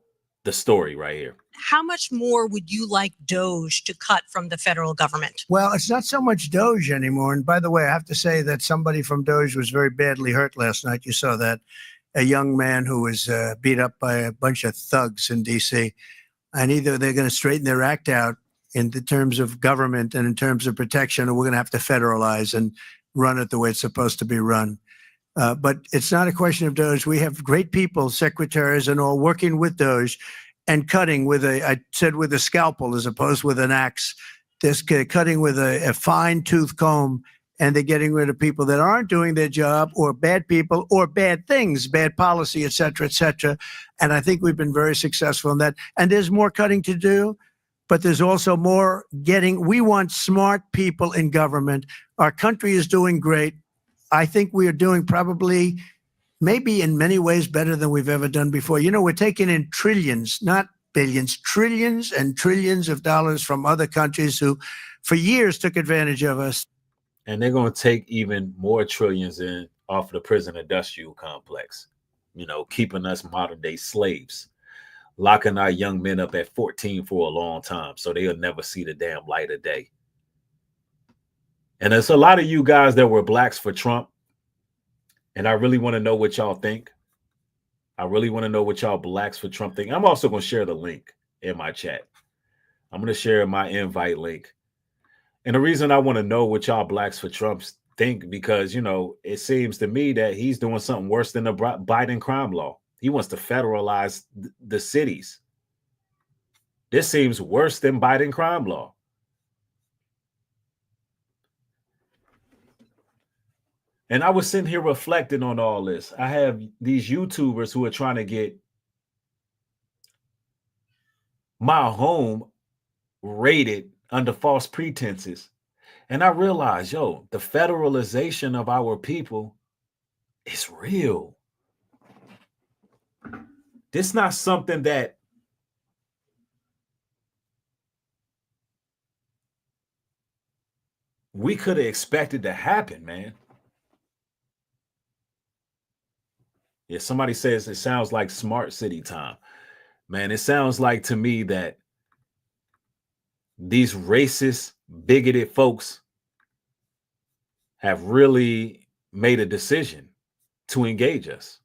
story right here. How much more would you like Doge to cut from the federal government? Well, it's not so much Doge anymore. And by the way, I have to say that somebody from Doge was very badly hurt last night. You saw that. A young man who was beat up by a bunch of thugs in D.C. And either they're going to straighten their act out in the terms of government and in terms of protection, or we're going to have to federalize and run it the way it's supposed to be run. But it's not a question of Doge. We have great people, secretaries and all, working with Doge and cutting with I said with a scalpel as opposed with an axe. They're cutting with a fine-tooth comb, and they're getting rid of people that aren't doing their job, or bad people, or bad things, bad policy, et cetera, et cetera. And I think we've been very successful in that. And there's more cutting to do, but there's also more getting. We want smart people in government. Our country is doing great. I think we are doing probably, maybe in many ways, better than we've ever done before. You know, we're taking in trillions, not billions, trillions and trillions of dollars from other countries who for years took advantage of us. And they're going to take even more trillions in off the prison industrial complex, you know, keeping us modern day slaves, locking our young men up at 14 for a long time so they'll never see the damn light of day. And there's a lot of you guys that were blacks for Trump. And I really want to know what y'all think. I really want to know what y'all blacks for Trump think. I'm also going to share the link in my chat. I'm going to share my invite link. And the reason I want to know what y'all blacks for Trump think, because, you know, it seems to me that he's doing something worse than the Biden crime law. He wants to federalize the cities. This seems worse than Biden crime law. And I was sitting here reflecting on all this. I have these YouTubers who are trying to get my home raided under false pretenses. And I realized, yo, the federalization of our people is real. This is not something that we could have expected to happen, man. Yeah, somebody says it sounds like smart city time. Man, it sounds like to me that these racist, bigoted folks have really made a decision to engage us.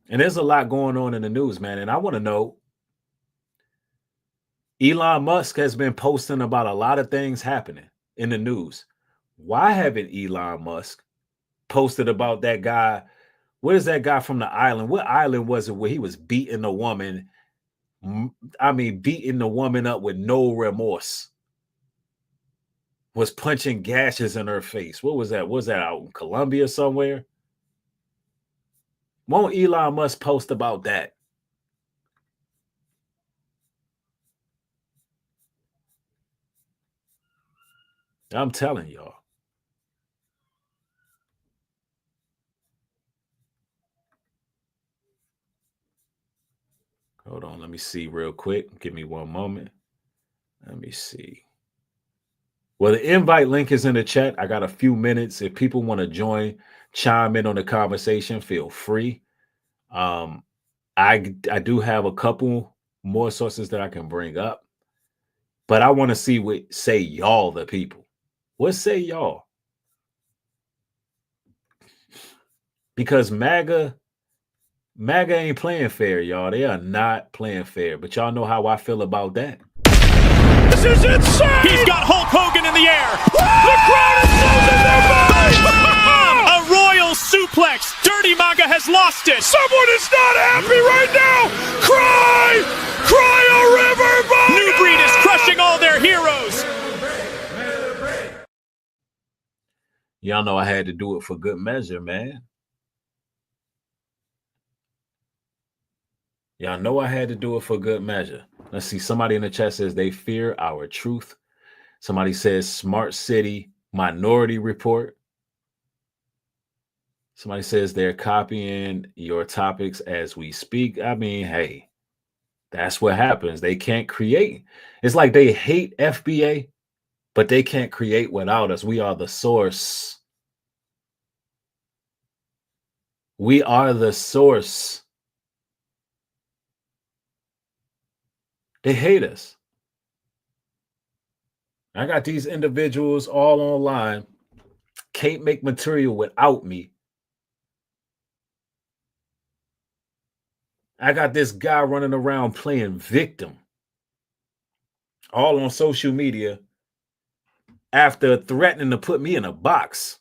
And there's a lot going on in the news, man. And I want to know, Elon Musk has been posting about a lot of things happening in the news. Why haven't Elon Musk posted about that guy? What is that guy from the island? What island was it where he was beating a woman? I mean, beating the woman up with no remorse. Was punching gashes in her face. What was that? Was that out in Colombia somewhere? Won't Elon Musk post about that? I'm telling y'all. Hold on, let me see real quick. Give me one moment. Let me see. Well, the invite link is in the chat. I got a few minutes. If people want to join, chime in on the conversation, feel free. I do have a couple more sources that I can bring up, but I want to see what say y'all, the people. What say y'all? Because MAGA ain't playing fair, y'all. They are not playing fair. But y'all know how I feel about that. This is insane! He's got Hulk Hogan in the air. The crowd is losing their minds! A royal suplex. Dirty MAGA has lost it. Someone is not happy right now. Cry! Cry a river, MAGA! Nubreed is crushing all their heroes. Y'all know I had to do it for good measure, man. Y'all know I had to do it for good measure. Let's see. Somebody in the chat says they fear our truth. Somebody says smart city Minority Report. Somebody says they're copying your topics as we speak. I mean, hey, that's what happens. They can't create. It's like they hate FBA, but they can't create without us. We are the source. We are the source. They hate us. I got these individuals all online, can't make material without me. I got this guy running around playing victim, all on social media, after threatening to put me in a box.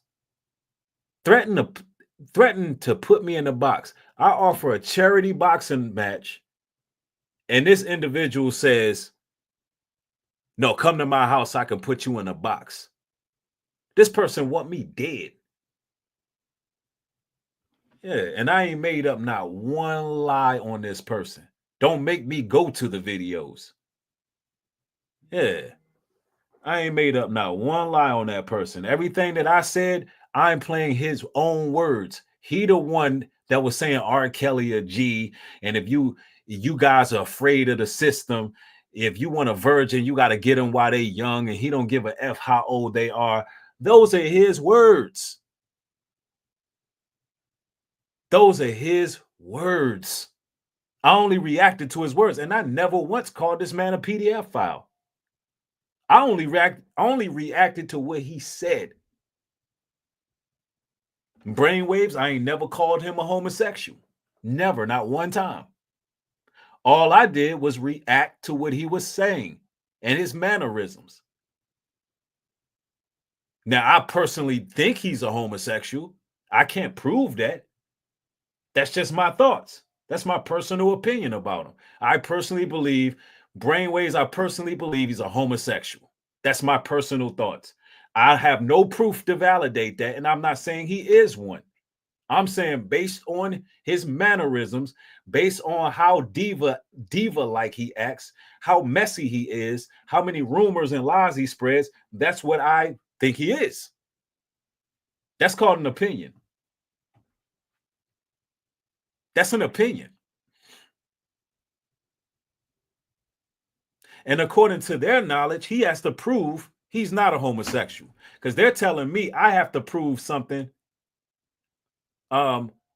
Threatening to put me in a box. I offer a charity boxing match, and this individual says, no, come to my house, I can put you in a box. This person want me dead. Yeah, and I ain't made up not one lie on this person. Don't make me go to the videos. Yeah, I ain't made up not one lie on that person. Everything that I said, I'm playing his own words. He the one that was saying R. Kelly a G, and if you guys are afraid of the system, if you want a virgin, you got to get them while they young, and he don't give a F how old they are. Those are his words. Those are his words. I only reacted to his words, and I never once called this man a PDF file. I only reacted to what he said. Brainwaves, I ain't never called him a homosexual. Never, not one time. All I did was react to what he was saying and his mannerisms. Now, I personally think he's a homosexual. I can't prove that. That's just my thoughts. That's my personal opinion about him. I personally believe, Brainwaves, I personally believe he's a homosexual. That's my personal thoughts. I have no proof to validate that, and I'm not saying he is one. I'm saying based on his mannerisms, based on how diva-like he acts, how messy he is, how many rumors and lies he spreads, that's what I think he is. That's called an opinion. That's an opinion. And according to their knowledge, he has to prove he's not a homosexual, because they're telling me I have to prove something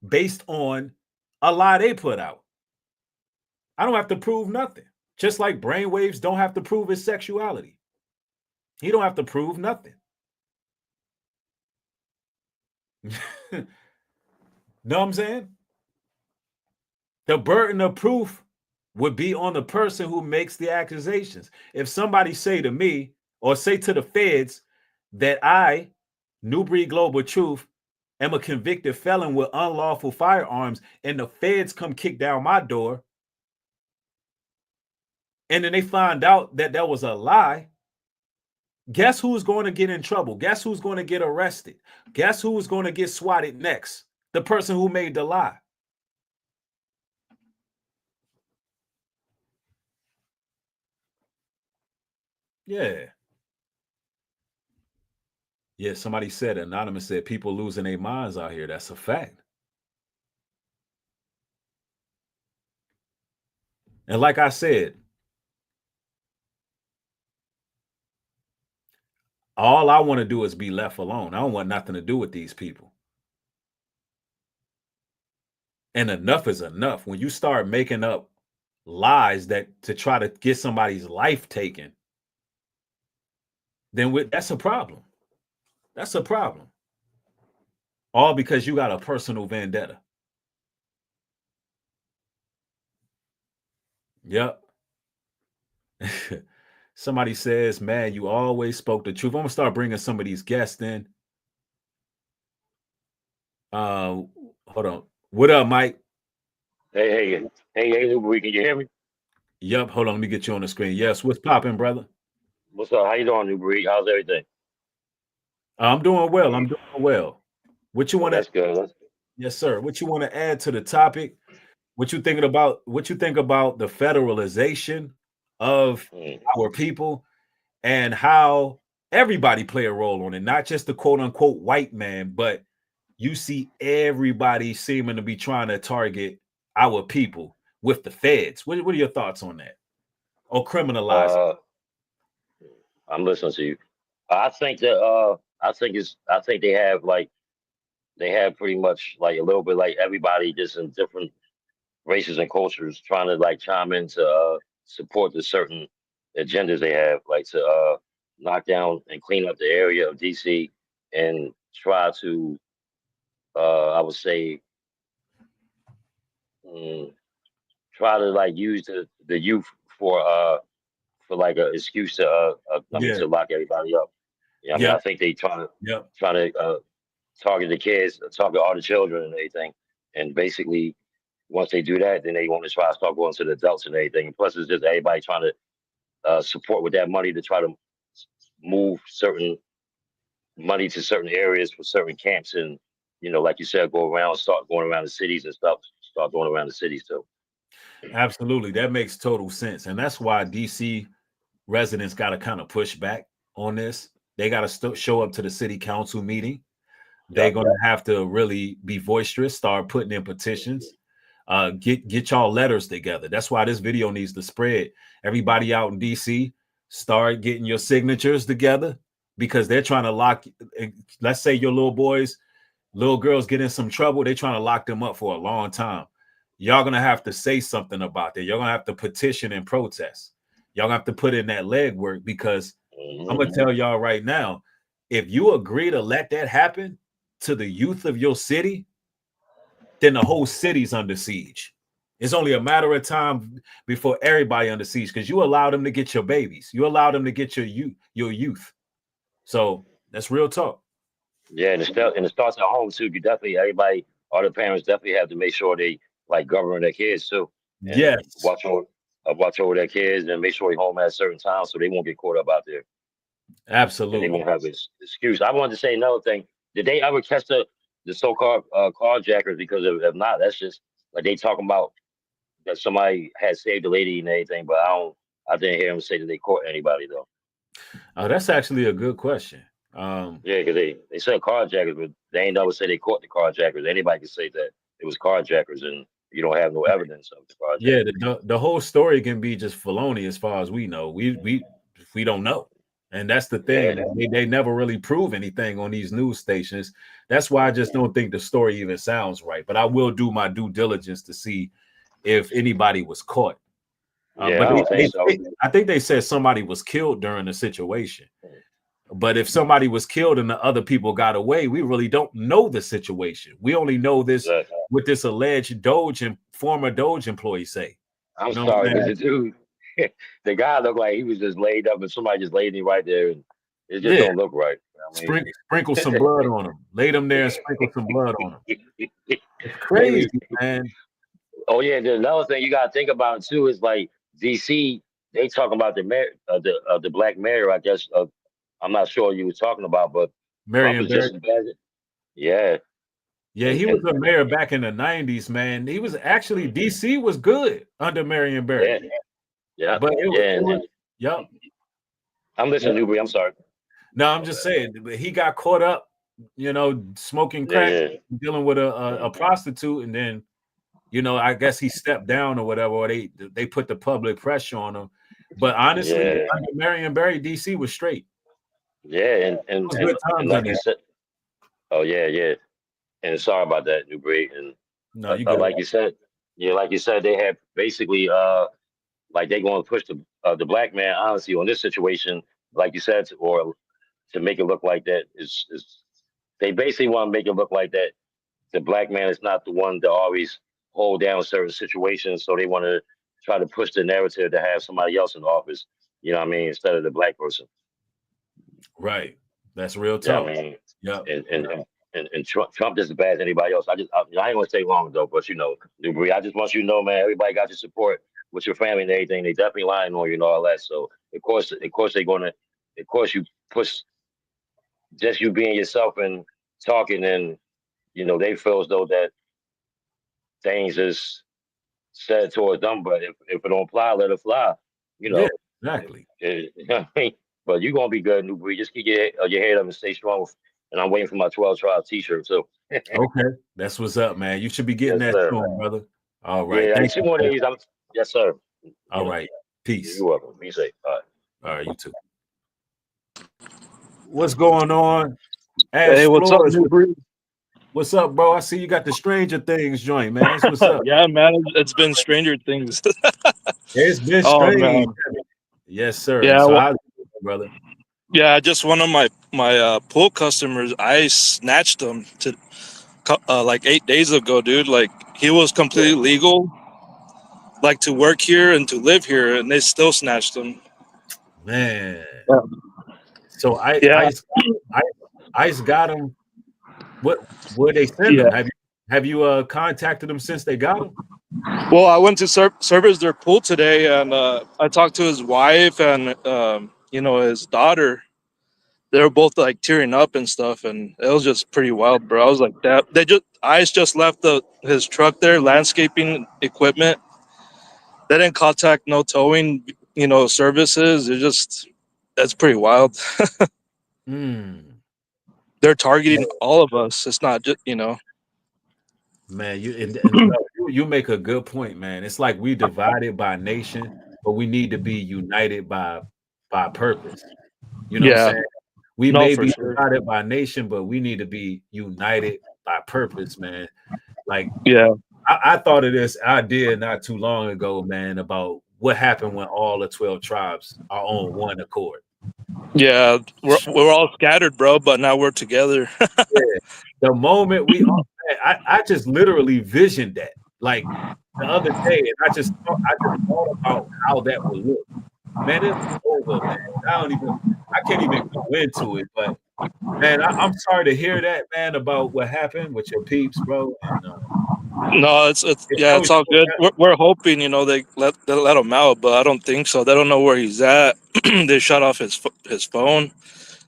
based on a lie they put out. I don't have to prove nothing. Just like Brainwaves don't have to prove his sexuality. He don't have to prove nothing. Know what I'm saying? The burden of proof would be on the person who makes the accusations. If somebody say to me or say to the feds that I, Nubreed Global Truth, am a convicted felon with unlawful firearms, and the feds come kick down my door, and then they find out that that was a lie, guess who's going to get in trouble? Guess who's going to get arrested? Guess who's going to get swatted next? The person who made the lie. Yeah. Yeah, somebody said, Anonymous said, people losing their minds out here. That's a fact. And like I said, all I want to do is be left alone. I don't want nothing to do with these people. And enough is enough. When you start making up lies that to try to get somebody's life taken, then that's a problem. That's a problem. All because you got a personal vendetta. Yep. Somebody says, man, you always spoke the truth. I'm gonna start bringing some of these guests in. Hold on. What up, Mike? Hey, Nubreed, can you hear me? Yep. Hold on. Let me get you on the screen. Yes. What's popping, brother? What's up? How you doing, Nubreed? How's everything? I'm doing well. I'm doing well. What you want to? That's good. That's good. Yes, sir. What you want to add to the topic? What you thinking about? What you think about the federalization of our people, and how everybody play a role on it, not just the quote unquote white man, but you see everybody seeming to be trying to target our people with the feds. What are your thoughts on that? Or criminalize it? Uh, I'm listening to you. I think that I think they have pretty much like a little bit like everybody just in different races and cultures trying to like chime in to support the certain agendas they have, like to knock down and clean up the area of DC and try to I would say mm, try to like use the youth for like an excuse to I mean Yeah. to lock everybody up. Yeah, I mean Yeah. I think they Yep. trying to target the kids, target all the children and everything, and basically once they do that, then they want to try to start going to the adults and everything. And plus, it's just everybody trying to support with that money to try to move certain money to certain areas for certain camps, and like you said, start going around the cities and stuff, start going around the cities too. Absolutely. That makes total sense. And that's why DC residents got to kind of push back on this. They got to show up to the city council meeting. They're going to have to really be boisterous, start putting in petitions, get y'all letters together. That's why this video needs to spread. Everybody out in DC, start getting your signatures together, because they're trying to lock, let's say your little girls get in some trouble. They're trying to lock them up for a long time. Y'all going to have to say something about that. You're going to have to petition and protest. Y'all have to put in that legwork, because I'm going to tell y'all right now, if you agree to let that happen to the youth of your city, then the whole city's under siege. It's only a matter of time before everybody under siege, because you allow them to get your babies. You allow them to get your youth. So that's real talk. Yeah, and it starts at home too. You definitely all the parents definitely have to make sure they like govern their kids too, and Yes. watch over their kids and make sure they're home at a certain time so they won't get caught up out there. Absolutely. And they won't have this excuse. I wanted to say another thing. Did they ever catch the so-called carjackers? Because if not, that's just like they talking about that somebody had saved the lady and everything, but I didn't hear them say that they caught anybody though. Oh, that's actually a good question. Yeah, because they said carjackers, but they ain't never say they caught the carjackers. Anybody can say that it was carjackers, and you don't have no evidence of the carjackers. Yeah, the whole story can be just baloney as far as we know. We don't know. And that's the thing. Yeah. They never really prove anything on these news stations. That's why I just don't think the story even sounds right. But I will do my due diligence to see if anybody was caught. Yeah, But I don't think so. I think they said somebody was killed during the situation. But if somebody was killed and the other people got away, we really don't know the situation. We only know this what this alleged Doge and former Doge employee say. I'm sorry, but the dude, the guy looked like he was just laid up and somebody just laid him right there, and it just don't look right. I mean, sprinkle some blood on him. Lay them there and sprinkle some blood on him. It's crazy, man. Oh yeah, there's another thing you gotta think about too is like DC. They talking about the mayor, the black mayor. I guess I'm not sure you were talking about, but Marion Barry. Yeah. Yeah, he was a mayor back in the 90s, man. He was actually DC was good under Marion Barry. Yeah. But yep. I'm listening, Nubreed. I'm sorry. No, I'm just saying he got caught up, smoking crack, dealing with a prostitute, and then, I guess he stepped down or whatever, or they put the public pressure on him. But honestly, under Marion Barry, DC was straight. Yeah, and like you said, oh yeah. And sorry about that, Nubreed. And no, you got like you said, they have basically like they going to push the black man, honestly, on this situation, like you said, or to make it look like that is they basically want to make it look like that the black man is not the one to always hold down certain situations. So they want to try to push the narrative to have somebody else in office, you know what I mean, instead of the black person. Right. That's real talk. Yeah, I mean, yeah. And Trump is as bad as anybody else. I ain't gonna stay long though, but Nubreed, I just want you to know, man, everybody got your support with your family and everything. They definitely lying on you and all that. So of course you push just you being yourself and talking, and they feel as though that things is said towards them, but if it don't apply, let it fly. Yeah, exactly. You know what I mean? But you're gonna be good, Nubreed. Just keep your head up and stay strong. And I'm waiting for my 12 tribe T-shirt too. Okay, that's what's up, man. You should be getting Yes, that sir. soon, brother. All right, Yeah, I thank see you. one of these. Yes, sir. All right, peace. You're welcome. Be safe. All right. All right, you too. What's going on? Hey, what's up, Nubreed? What's up, bro? I see you got the Stranger Things joint, man. That's what's up. Yeah, man, it's been Stranger Things. It's been Oh strange. man, Yes, sir. yeah, So, well, how's it, brother? yeah. Just one of my pool customers, I snatched him to like 8 days ago, dude. Like he was completely legal, like to work here and to live here, and they still snatched him. Man. Yeah. So Yeah. ICE got him. Where they send them? Have you contacted them since they got him? Well, I went to service their pool today, and I talked to his wife and his daughter. They were both like tearing up and stuff, and it was just pretty wild, bro. I was like, that ICE just left his truck there, landscaping equipment. They didn't contact no towing, services. That's pretty wild. They're targeting all of us. It's not just Man, you make a good point, man. It's like we divided by nation, but we need to be united by purpose. You know what I'm saying? We may for be sure. divided by nation, but we need to be united by purpose, man. Like, yeah, I thought of this idea not too long ago, man, about what happened when all the 12 tribes are on one accord. Yeah, we're all scattered, bro, but now we're together. Yeah. The moment we all, I just literally visioned that, like the other day, and I just thought about how that would look. Man, it's over, man. I can't even go into it, but man, I'm sorry to hear that, man, about what happened with your peeps, bro. And No, it's all good. We're hoping, they let him out, but I don't think so. They don't know where he's at. They shut off his phone.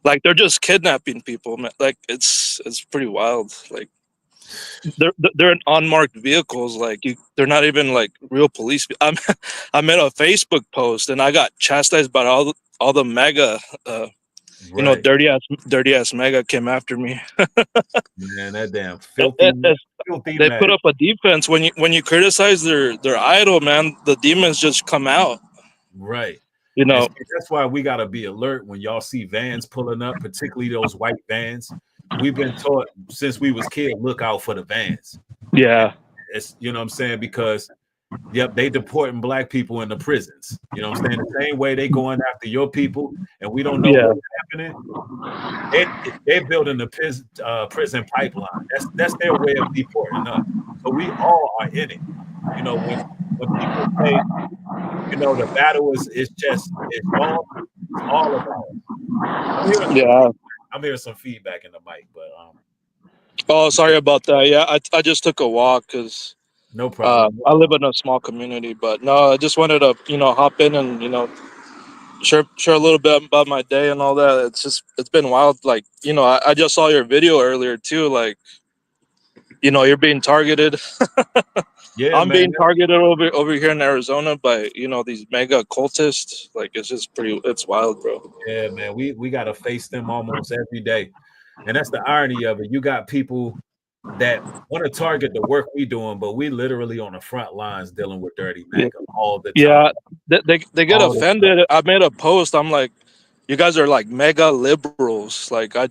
Like they're just kidnapping people, man. Like it's pretty wild. Like they're in unmarked vehicles. Like they're not even like real police. I made a Facebook post and I got chastised by all the mega, dirty ass mega came after me. Man, that damn filthy they man. put up a defense when you criticize their idol, man. The demons just come out. Right. And that's why we got to be alert when y'all see vans pulling up, particularly those white vans. We've been taught since we was kids, look out for the vans. Yeah. It's, you know what I'm saying? Because, yep, they deporting black people into prisons. You know what I'm saying? The same way they going after your people, and we don't know what's happening. They're building the prison pipeline. That's their way of deporting us. So we all are in it. You know, when people say, the battle is all about it. I'm hearing some feedback in the mic, but oh, sorry about that. Yeah, I just took a walk because no problem. I live in a small community, but no, I just wanted to hop in and share a little bit about my day and all that. It's been wild. Like I just saw your video earlier too. Like you're being targeted. Yeah, I'm being targeted over here in Arizona by these mega cultists. Like it's wild, bro. Yeah, man, we got to face them almost every day, and that's the irony of it. You got people that want to target the work we doing, but we literally on the front lines dealing with dirty MAGA all the time. Yeah, they get offended. I made a post. I'm like, you guys are like mega liberals. Like I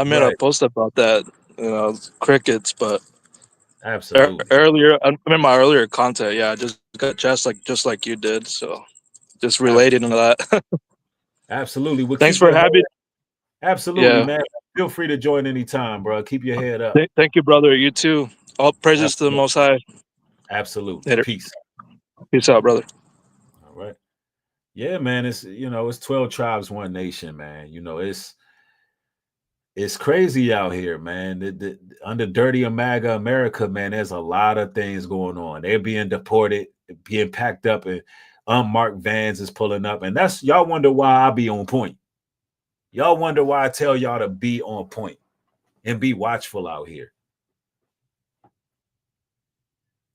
made a post about that. Crickets, but absolutely earlier in my earlier content, I just got just like you did. So just relating to that. Absolutely. Well, thanks for having. Absolutely, man. Feel free to join anytime, bro. Keep your head up. Thank you, brother. You too. All praises to the Most High. Absolutely. Later. Peace. Peace out, brother. All right. Yeah, man. It's it's 12 tribes, one nation, man. It's crazy out here, man. Under dirty MAGA America, man, there's a lot of things going on. They're being deported, being packed up, and unmarked vans is pulling up. And that's y'all wonder why I be on point. Y'all wonder why I tell y'all to be on point and be watchful out here.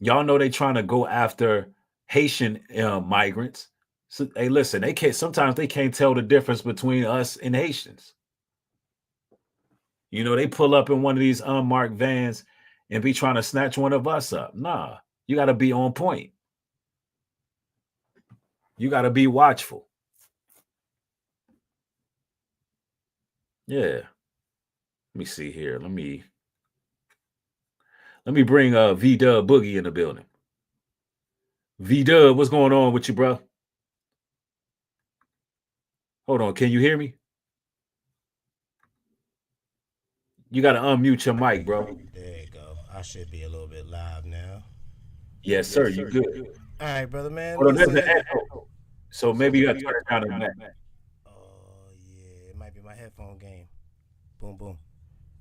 Y'all know they trying to go after Haitian migrants. So, hey, listen, they can't. Sometimes they can't tell the difference between us and Haitians. You know, they pull up in one of these unmarked vans and be trying to snatch one of us up. Nah, you got to be on point. You got to be watchful. Yeah. Let me see here. Let me bring V Dub Boogie in the building. V Dub, what's going on with you, bro? Hold on, can you hear me? You got to unmute your mic, bro. There you go. I should be a little bit live now. Yes, sir. You good? All right, brother, man. Hold on, there's Listen, an echo. So maybe you got to turn it down in the back. Oh, yeah. It might be my headphone game. Boom, boom.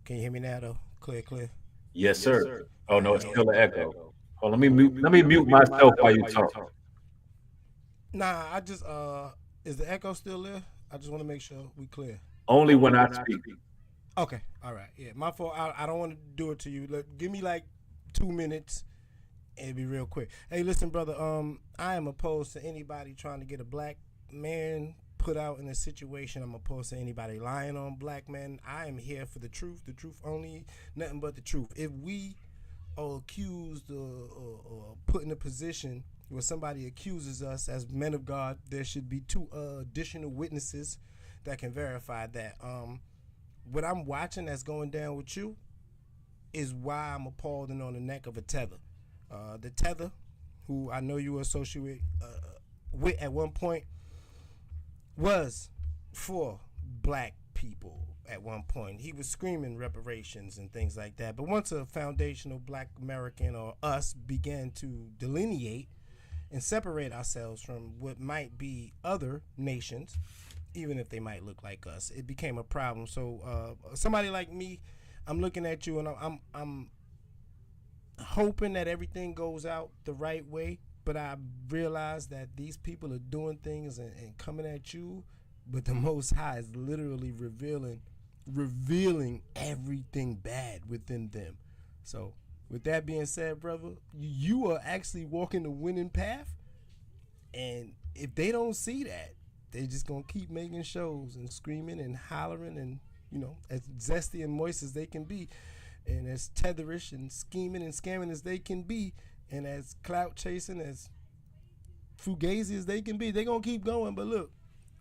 Can you hear me now, though? Clear, clear. Yes, sir. Oh no, it's still an echo. Oh, let me mute myself while you talk. Nah, I just is the echo still there? I just want to make sure we clear. Only when I speak. Okay, all right. Yeah, my fault. I don't want to do it to you. Give me like 2 minutes and be real quick. Hey, listen, brother. I am opposed to anybody trying to get a black man put out in a situation. I'm opposed to anybody lying on black men. I am here for the truth only, nothing but the truth. If we are accused or put in a position where somebody accuses us as men of God, there should be 2 additional witnesses that can verify that. What I'm watching that's going down with you is why I'm appalled and on the neck of a tether. The tether, who I know you were associated with at one point, was for black people at one point. He was screaming reparations and things like that. But once a foundational black American or us began to delineate and separate ourselves from what might be other nations, even if they might look like us, it became a problem. So somebody like me, I'm looking at you and I'm hoping that everything goes out the right way. But I realize that these people are doing things and coming at you, but the Most High is literally revealing everything bad within them. So with that being said, brother, you are actually walking the winning path. And if they don't see that, they're just going to keep making shows and screaming and hollering and, you know, as zesty and moist as they can be, and as tetherish and scheming and scamming as they can be, and as clout chasing, as fugazi as they can be, they're going to keep going. But look,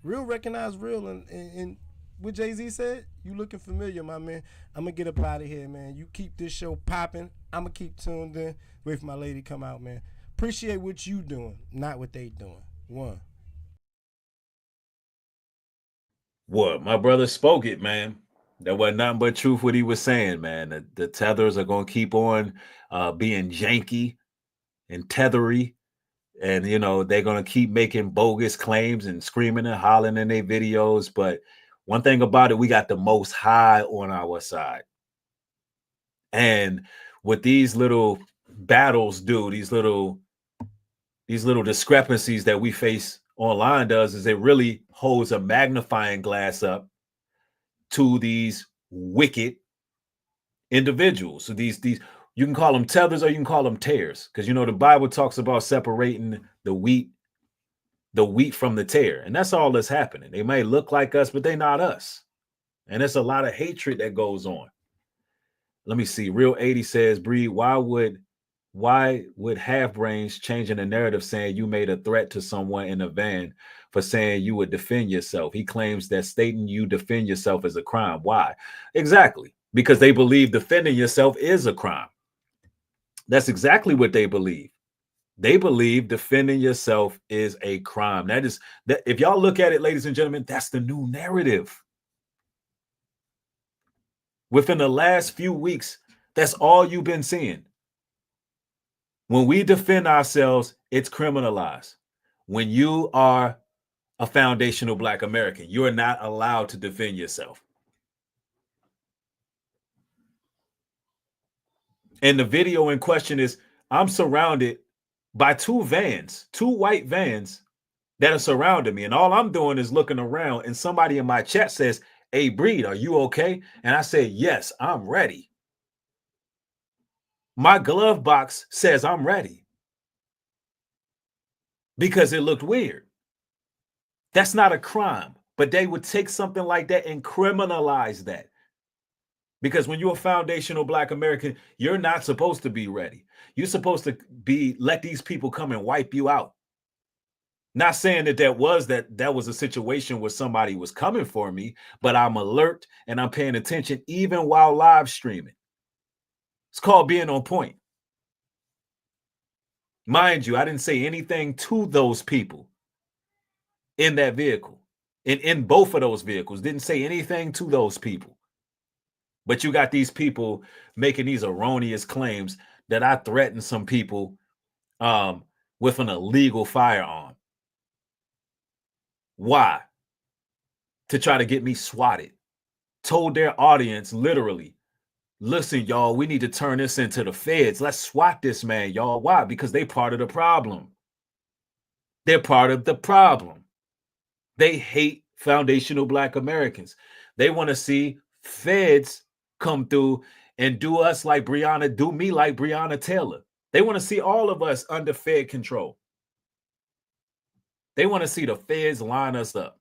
real recognize real. And what Jay-Z said, you looking familiar, my man. I'm going to get up out of here, man. You keep this show popping. I'm going to keep tuned in. Wait for my lady to come out, man. Appreciate what you doing, not what they doing. One. What? My brother spoke it, man. That was nothing but truth what he was saying, man. The tethers are going to keep on being janky and tethery. And, you know, they're going to keep making bogus claims and screaming and hollering in their videos. But one thing about it, we got the Most High on our side. And what these little battles do, these little discrepancies that we face online does is it really holds a magnifying glass up to these wicked individuals. So these you can call them tethers or you can call them tares, because you know the Bible talks about separating the wheat from the tare, and that's all that's happening. They may look like us, but they're not us, and there's a lot of hatred that goes on. Let me see. Real 80 says, Breed, why would half brains changing the narrative saying you made a threat to someone in a van for saying you would defend yourself? He claims that stating you defend yourself is a crime. Why? Exactly. Because they believe defending yourself is a crime. That's exactly what they believe. They believe defending yourself is a crime. That if y'all look at it, ladies and gentlemen, that's the new narrative. Within the last few weeks, that's all you've been seeing. When we defend ourselves, it's criminalized. When you are a foundational Black American, you are not allowed to defend yourself. And the video in question is, I'm surrounded by 2 vans, 2 white vans that are surrounding me. And all I'm doing is looking around, and somebody in my chat says, hey, Breed, are you okay? And I say, yes, I'm ready. My glove box says I'm ready because it looked weird. That's not a crime, but they would take something like that and criminalize that. Because when you're a foundational Black American, you're not supposed to be ready. You're supposed to let these people come and wipe you out. Not saying that was a situation where somebody was coming for me, but I'm alert and I'm paying attention even while live streaming. It's called being on point. Mind you, I didn't say anything to those people in that vehicle. In both of those vehicles, didn't say anything to those people. But you got these people making these erroneous claims that I threatened some people with an illegal firearm. Why? To try to get me swatted. Told their audience literally, listen, y'all, we need to turn this into the feds. Let's swat this man, y'all. Why? Because they part of the problem. They're part of the problem. They hate foundational Black Americans. They want to see feds come through and do me like Breonna Taylor. They want to see all of us under Fed control. They want to see the feds line us up.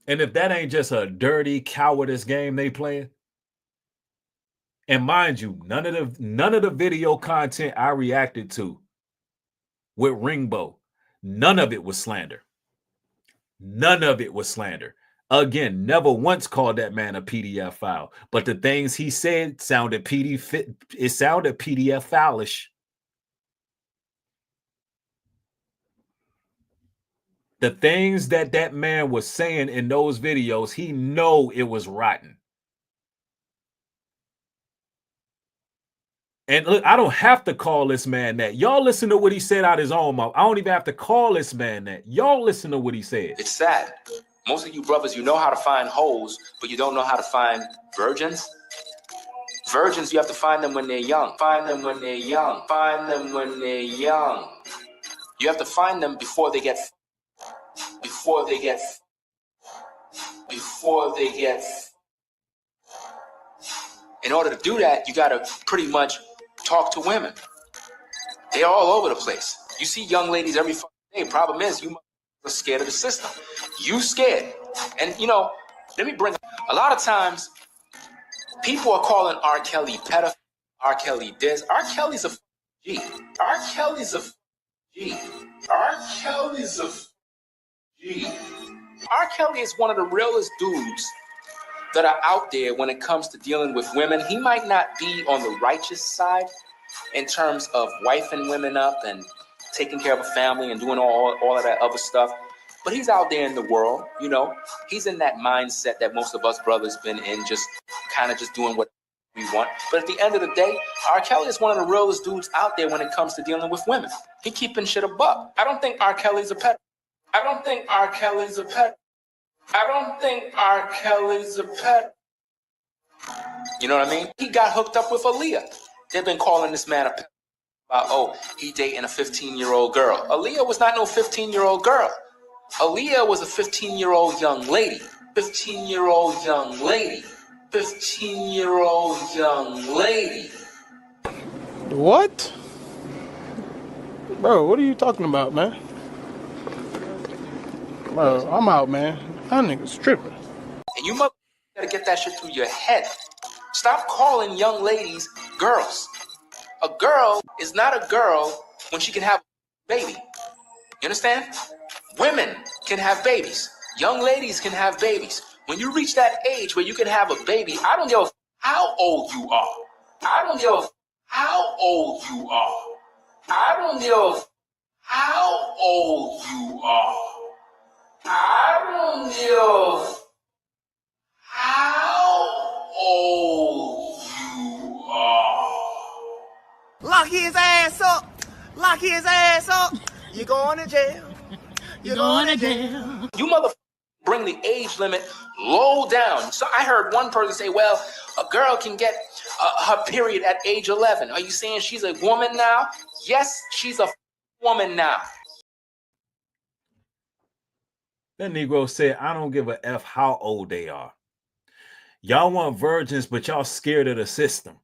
And if that ain't just a dirty cowardice game they playing, and mind you, none of the video content I reacted to with Ringbo, none of it was slander. None of it was slander. Again, never once called that man a PDF file, but the things he said sounded PDF foulish. The things that man was saying in those videos, he know it was rotten. And look, I don't have to call this man that. Y'all listen to what he said out his own mouth. I don't even have to call this man that. Y'all listen to what he said. It's sad. Most of you brothers, you know how to find hoes, but you don't know how to find virgins. Virgins, you have to find them when they're young. Find them when they're young. Find them when they're young. You have to find them before they get. In order to do that, you got to pretty much talk to women. They're all over the place. You see young ladies every day. Problem is, you are scared of the system. You scared. And, let me bring a lot of times, people are calling R. Kelly pedophile, R. Kelly this. R. Kelly's a G. R. Kelly's a G. R. Kelly's a G. R. Kelly is one of the realest dudes that are out there when it comes to dealing with women. He might not be on the righteous side in terms of wifing women up and taking care of a family and doing all of that other stuff. But he's out there in the world, He's in that mindset that most of us brothers been in, just kind of just doing what we want. But at the end of the day, R. Kelly is one of the realest dudes out there when it comes to dealing with women. He keeping shit above. I don't think R. Kelly's a pet. I don't think R. Kelly's a pet. I don't think R. Kelly's a pet. You know what I mean? He got hooked up with Aaliyah. They've been calling this man a pet. He dating a 15-year-old girl. Aaliyah was not no 15-year-old girl. Aaliyah was a 15-year-old young lady. 15-year-old young lady. 15-year-old young lady. What? Bro, what are you talking about, man? Bro, I'm out, man. That nigga's tripping. And you gotta get that shit through your head. Stop calling young ladies girls. A girl is not a girl when she can have a baby. You understand? Women can have babies. Young ladies can have babies. When you reach that age where you can have a baby, I don't give how old you are. I don't give how old you are. I don't give how old you are. I don't give how old you are. Lock his ass up. Lock his ass up. You're going to jail. You're going to jail. You motherfuckers bring the age limit low down. So I heard one person say, well, a girl can get her period at age 11. Are you saying she's a woman now? Yes, she's a woman now. That Negro said, I don't give a F how old they are. Y'all want virgins, but y'all scared of the system.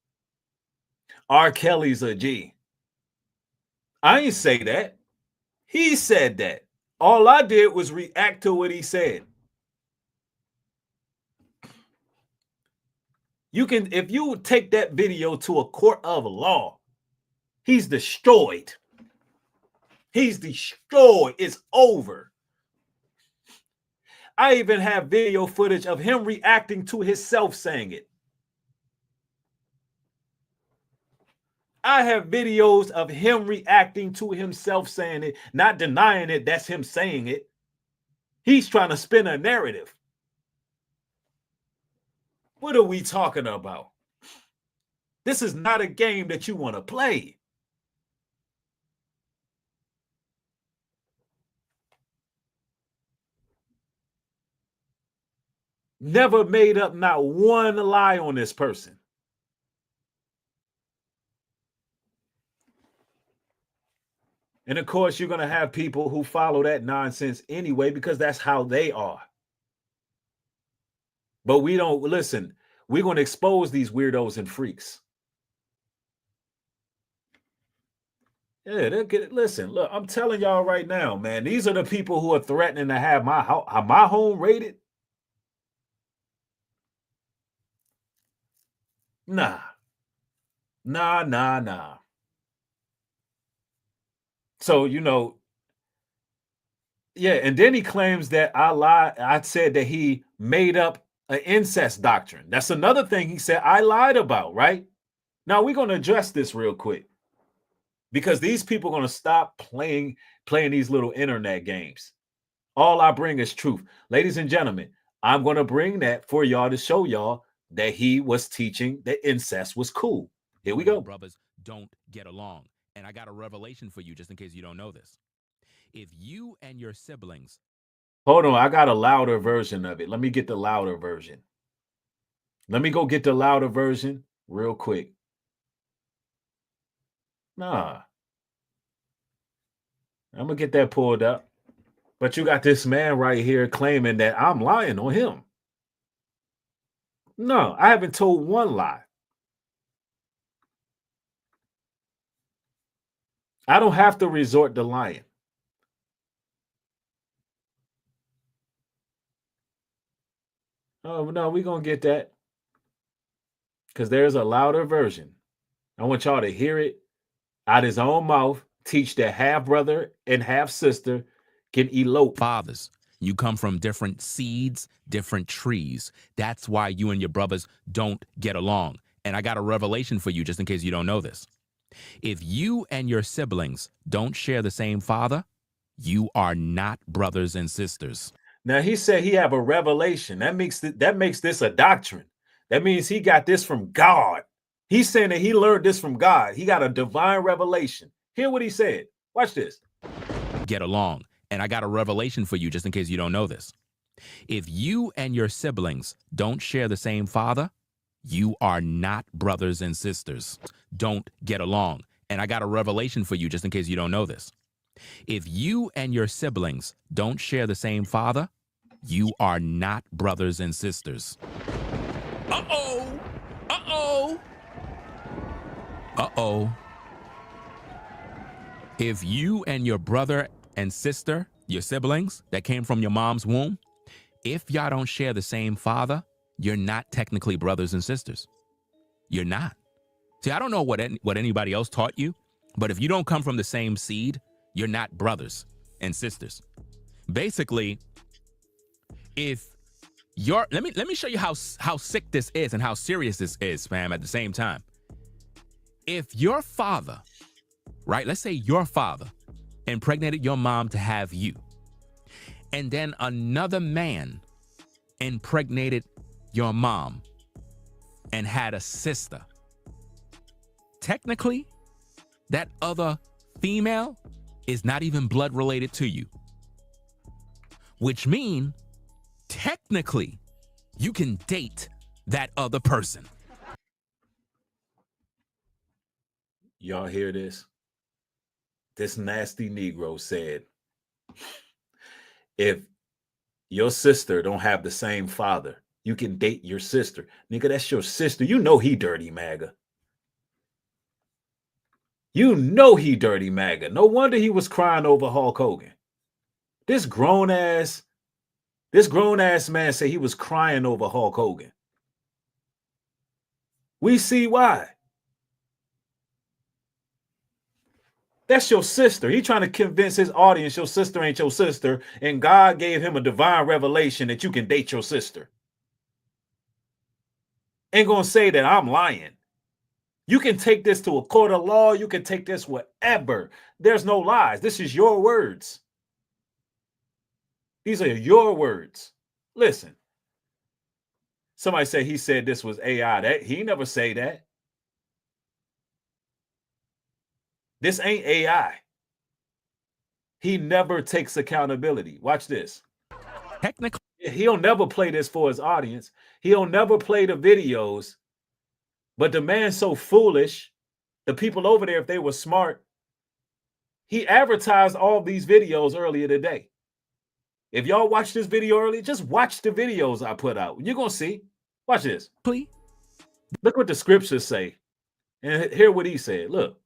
R. Kelly's a G. I ain't say that. He said that. All I did was react to what he said. You can, if you take that video to a court of law, he's destroyed. He's destroyed. It's over. I even have video footage of him reacting to himself saying it. I have videos of him reacting to himself saying it, not denying it. That's him saying it. He's trying to spin a narrative. What are we talking about? This is not a game that you want to play. Never made up not one lie on this person. And of course, you're going to have people who follow that nonsense anyway, because that's how they are. But we don't listen. We're going to expose these weirdos and freaks. Yeah, listen, look, I'm telling y'all right now, man, these are the people who are threatening to have my home raided. Nah. So, yeah, and then he claims that I lied. I said that he made up an incest doctrine. That's another thing he said I lied about, right? Now we're going to address this real quick, because these people are going to stop playing these little internet games. All I bring is truth. Ladies and gentlemen, I'm going to bring that for y'all to show y'all that he was teaching that incest was cool. Here we go. Brothers don't get along. And I got a revelation for you, just in case you don't know this. If you and your siblings... Hold on, I got a louder version of it. Let me get the louder version. Let me go get the louder version real quick. Nah. I'm going to get that pulled up. But you got this man right here claiming that I'm lying on him. No, I haven't told one lie. I don't have to resort to lying. Oh, no, we're going to get that, because there's a louder version. I want y'all to hear it out his own mouth, teach that half brother and half sister can elope. Fathers, you come from different seeds, different trees. That's why you and your brothers don't get along. And I got a revelation for you, just in case you don't know this. If you and your siblings don't share the same father, you are not brothers and sisters. Now, he said he have a revelation. That makes this a doctrine. That means he got this from God. He's saying that he learned this from God. He got a divine revelation. Hear what he said. Watch this. Get along. And I got a revelation for you, just in case you don't know this. If you and your siblings don't share the same father, you are not brothers and sisters. Don't get along. And I got a revelation for you, just in case you don't know this. If you and your siblings don't share the same father, you are not brothers and sisters. Uh-oh. Uh-oh. Uh-oh. If you and your brother and sister, your siblings that came from your mom's womb, if y'all don't share the same father, you're not technically brothers and sisters. You're not. See, I don't know what anybody else taught you, but if you don't come from the same seed, you're not brothers and sisters. Basically, if you're, let me show you how sick this is and how serious this is, fam, at the same time. If your father, right, let's say your father impregnated your mom to have you, and then another man impregnated your mom and had a sister, technically, that other female is not even blood related to you, which means technically you can date that other person. Y'all hear this? This nasty Negro said, if your sister don't have the same father, you can date your sister. Nigga, that's your sister. You know he dirty, MAGA. You know he dirty MAGA. No wonder he was crying over Hulk Hogan. This grown ass man said he was crying over Hulk Hogan. We see why. That's your sister. He trying to convince his audience your sister ain't your sister, and God gave him a divine revelation that you can date your sister. Ain't gonna say that I'm lying. You can take this to a court of law. You can take this whatever. There's no lies. This is your words. These are your words. Listen. Somebody said he said this was AI. That he never say that. This ain't AI. He never takes accountability. Watch this. Technically, he'll never play this for his audience. He'll never play the videos. But the man's so foolish. The people over there, if they were smart, he advertised all these videos earlier today. If y'all watch this video earlier, just watch the videos I put out. You're going to see. Watch this. Please. Look what the scriptures say. And hear what he said. Look.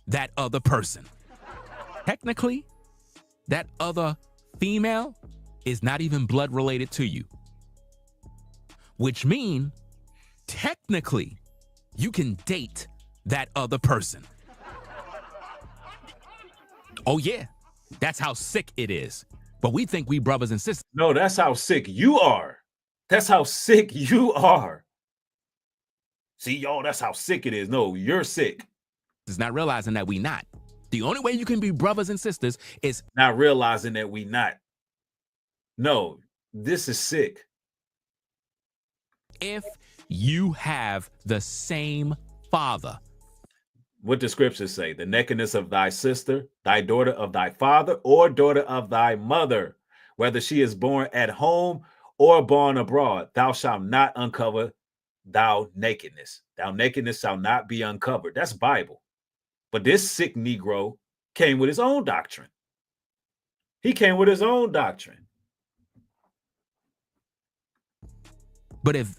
That other person. Technically, that other female is not even blood related to you. Which means, technically, you can date that other person. Oh, yeah. That's how sick it is. But we think we brothers and sisters. No, that's how sick you are. That's how sick you are. See, y'all, that's how sick it is. No, you're sick. Is not realizing that we not. The only way you can be brothers and sisters is not realizing that we not. No, this is sick. If you have the same father. What the scriptures say, the nakedness of thy sister, thy daughter of thy father, or daughter of thy mother, whether she is born at home or born abroad, thou shalt not uncover thou nakedness. Thou nakedness shall not be uncovered. That's Bible. But this sick Negro came with his own doctrine. He came with his own doctrine. But if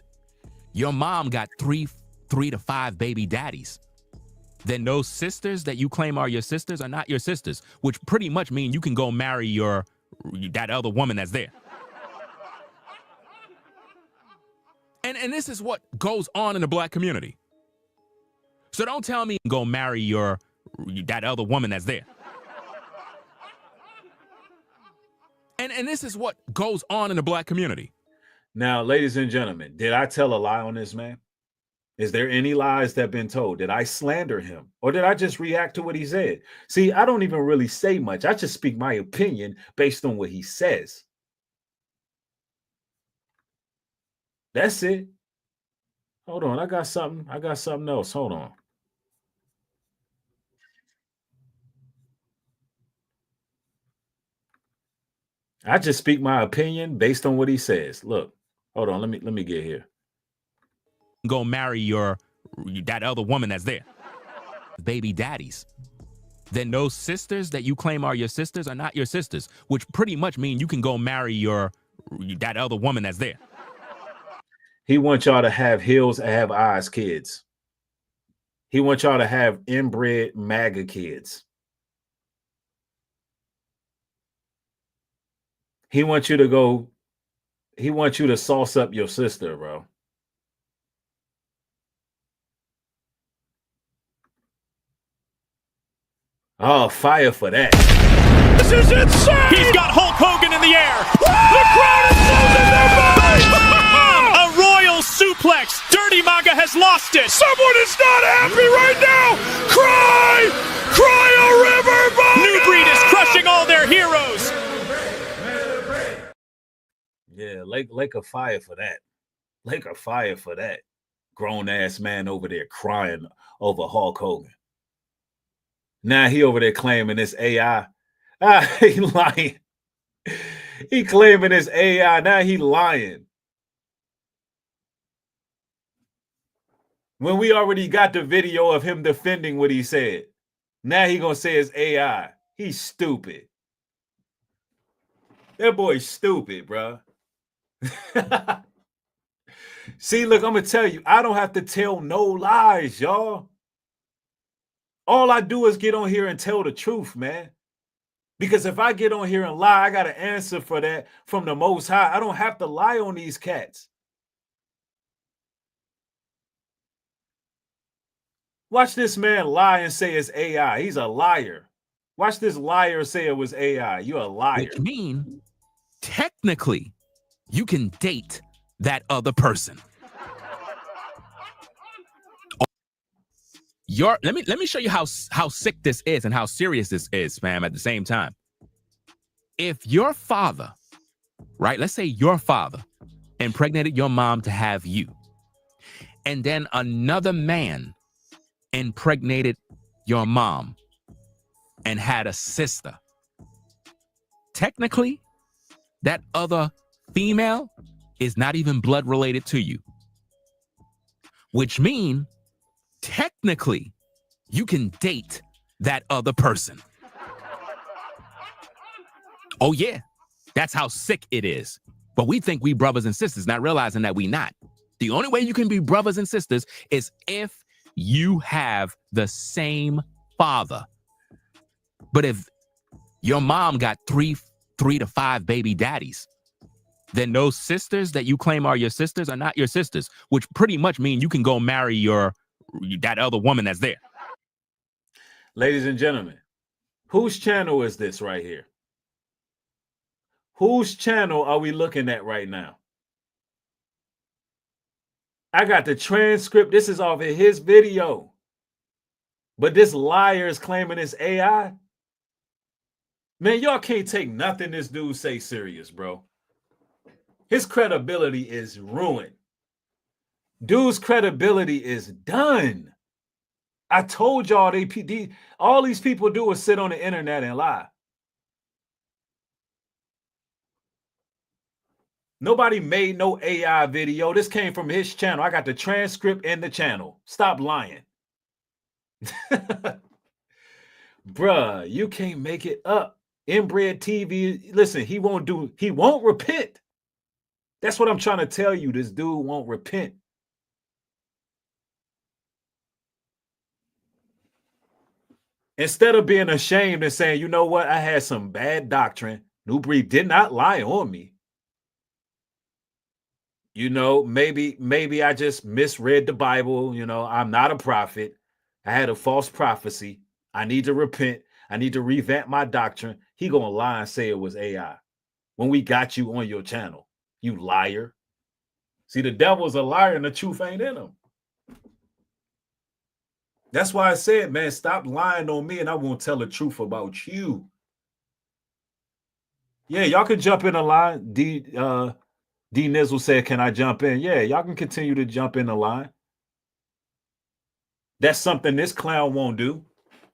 your mom got three to five baby daddies, then those sisters that you claim are your sisters are not your sisters, which pretty much mean you can go marry that other woman that's there. And this is what goes on in the black community. So don't tell me go marry that other woman that's there. And this is what goes on in the black community. Now, ladies and gentlemen, did I tell a lie on this man? Is there any lies that have been told? Did I slander him? Or did I just react to what he said? See, I don't even really say much. I just speak my opinion based on what he says. That's it. Hold on. I got something else. Hold on. I just speak my opinion based on what he says. Look, hold on. Let me get here. Go marry that other woman that's there. Baby daddies. Then those sisters that you claim are your sisters are not your sisters, which pretty much mean you can go marry that other woman that's there. He wants y'all to have heels and have eyes kids. He wants y'all to have inbred MAGA kids. He wants you to sauce up your sister, bro. Oh, fire for that. This is insane! He's got Hulk Hogan in the air. The crowd is losing their minds! A royal suplex. Dirty MAGA has lost it. Someone is not happy right now. Cry! Cry a river, MAGA! Nubreed is crushing all their heroes. Yeah, Lake of fire for that. Lake of fire for that. Grown ass man over there crying over Hulk Hogan. Now he over there claiming this AI. He lying. He claiming this AI. Now he lying. When we already got the video of him defending what he said. Now he gonna say it's AI. He's stupid. That boy's stupid, bro. See, look, I'm gonna tell you, I don't have to tell no lies, y'all. All I do is get on here and tell the truth, man. Because if I get on here and lie, I got to answer for that from the Most High. I don't have to lie on these cats. Watch this man lie and say it's AI. He's a liar. Watch this liar say it was AI. You're a liar. Which means, technically, you can date that other person. Let me show you how sick this is and how serious this is, fam, at the same time. If your father, right, let's say your father impregnated your mom to have you, and then another man impregnated your mom and had a sister, technically, that other female is not even blood related to you, which means technically you can date that other person. Oh yeah, that's how sick it is. But we think we brothers and sisters, not realizing that we not. The only way you can be brothers and sisters is if you have the same father. But if your mom got three to five baby daddies, then those sisters that you claim are your sisters are not your sisters, which pretty much mean you can go marry that other woman that's there. Ladies and gentlemen, whose channel is this right here? Whose channel are we looking at right now? I got the transcript. This is off of his video. But this liar is claiming it's AI. Man, y'all can't take nothing this dude say serious, bro. His credibility is ruined. Dude's credibility is done. I told y'all all these people do is sit on the internet and lie. Nobody made no AI video. This came from his channel. I got the transcript in the channel. Stop lying. Bruh, you can't make it up. Inbred TV, listen, he won't repent. That's what I'm trying to tell you. This dude won't repent. Instead of being ashamed and saying, you know what, I had some bad doctrine. Nubreed did not lie on me. You know, maybe I just misread the Bible. You know, I'm not a prophet. I had a false prophecy. I need to repent. I need to revamp my doctrine. He gonna lie and say it was AI when we got you on your channel, you liar. See, the devil's a liar and the truth ain't in him. That's why I said, man, stop lying on me and I won't tell the truth about you. Yeah, y'all can jump in the line. D Nizzle said, can I jump in? Yeah, y'all can continue to jump in the line. That's something this clown won't do.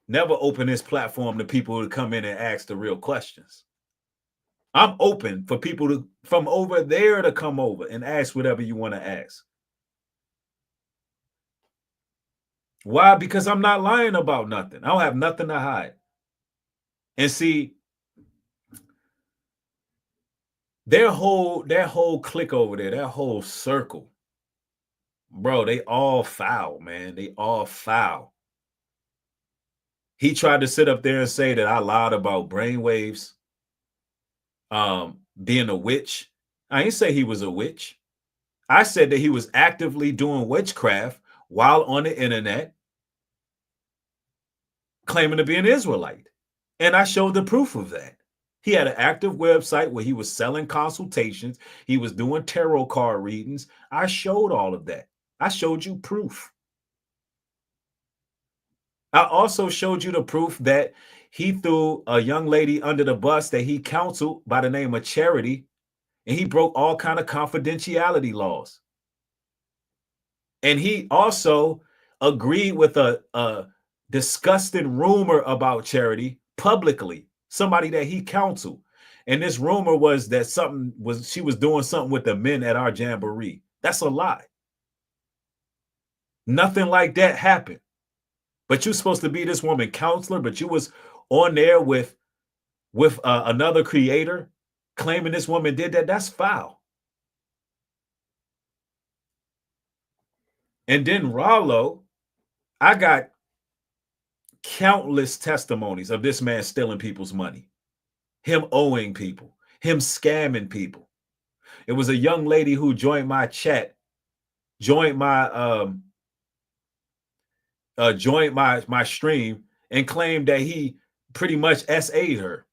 Never open this platform to people to come in and ask the real questions. I'm open for people from over there to come over and ask whatever you want to ask. Why? Because I'm not lying about nothing. I don't have nothing to hide. And see, their whole clique over there, that whole circle, bro, they all foul, man. They all foul. He tried to sit up there and say that I lied about brainwaves, being a witch. I ain't say he was a witch. I said that he was actively doing witchcraft while on the internet, claiming to be an Israelite. And I showed the proof of that. He had an active website where he was selling consultations. He was doing tarot card readings. I showed all of that. I showed you proof. I also showed you the proof that he threw a young lady under the bus that he counseled by the name of Charity, and he broke all kind of confidentiality laws. And he also agreed with a disgusting rumor about Charity publicly, somebody that he counseled. And this rumor was that she was doing something with the men at our jamboree. That's a lie. Nothing like that happened. But you're supposed to be this woman counselor, but you was on there with another creator claiming this woman did that. That's foul. And then Rollo, I got countless testimonies of this man stealing people's money, him owing people, him scamming people. It was a young lady who joined my chat, joined my my stream, and claimed that he pretty much SA'd her.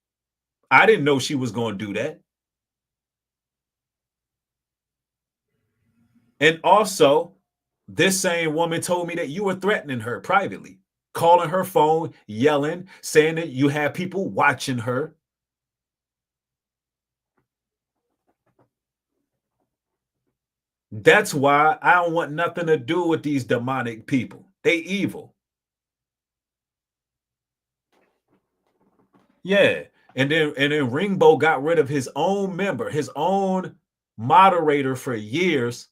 I didn't know she was going to do that. And also, this same woman told me that you were threatening her privately, calling her phone, yelling, saying that you had people watching her. That's why I don't want nothing to do with these demonic people. They evil. Yeah. And then Ringbo got rid of his own member, his own moderator for years,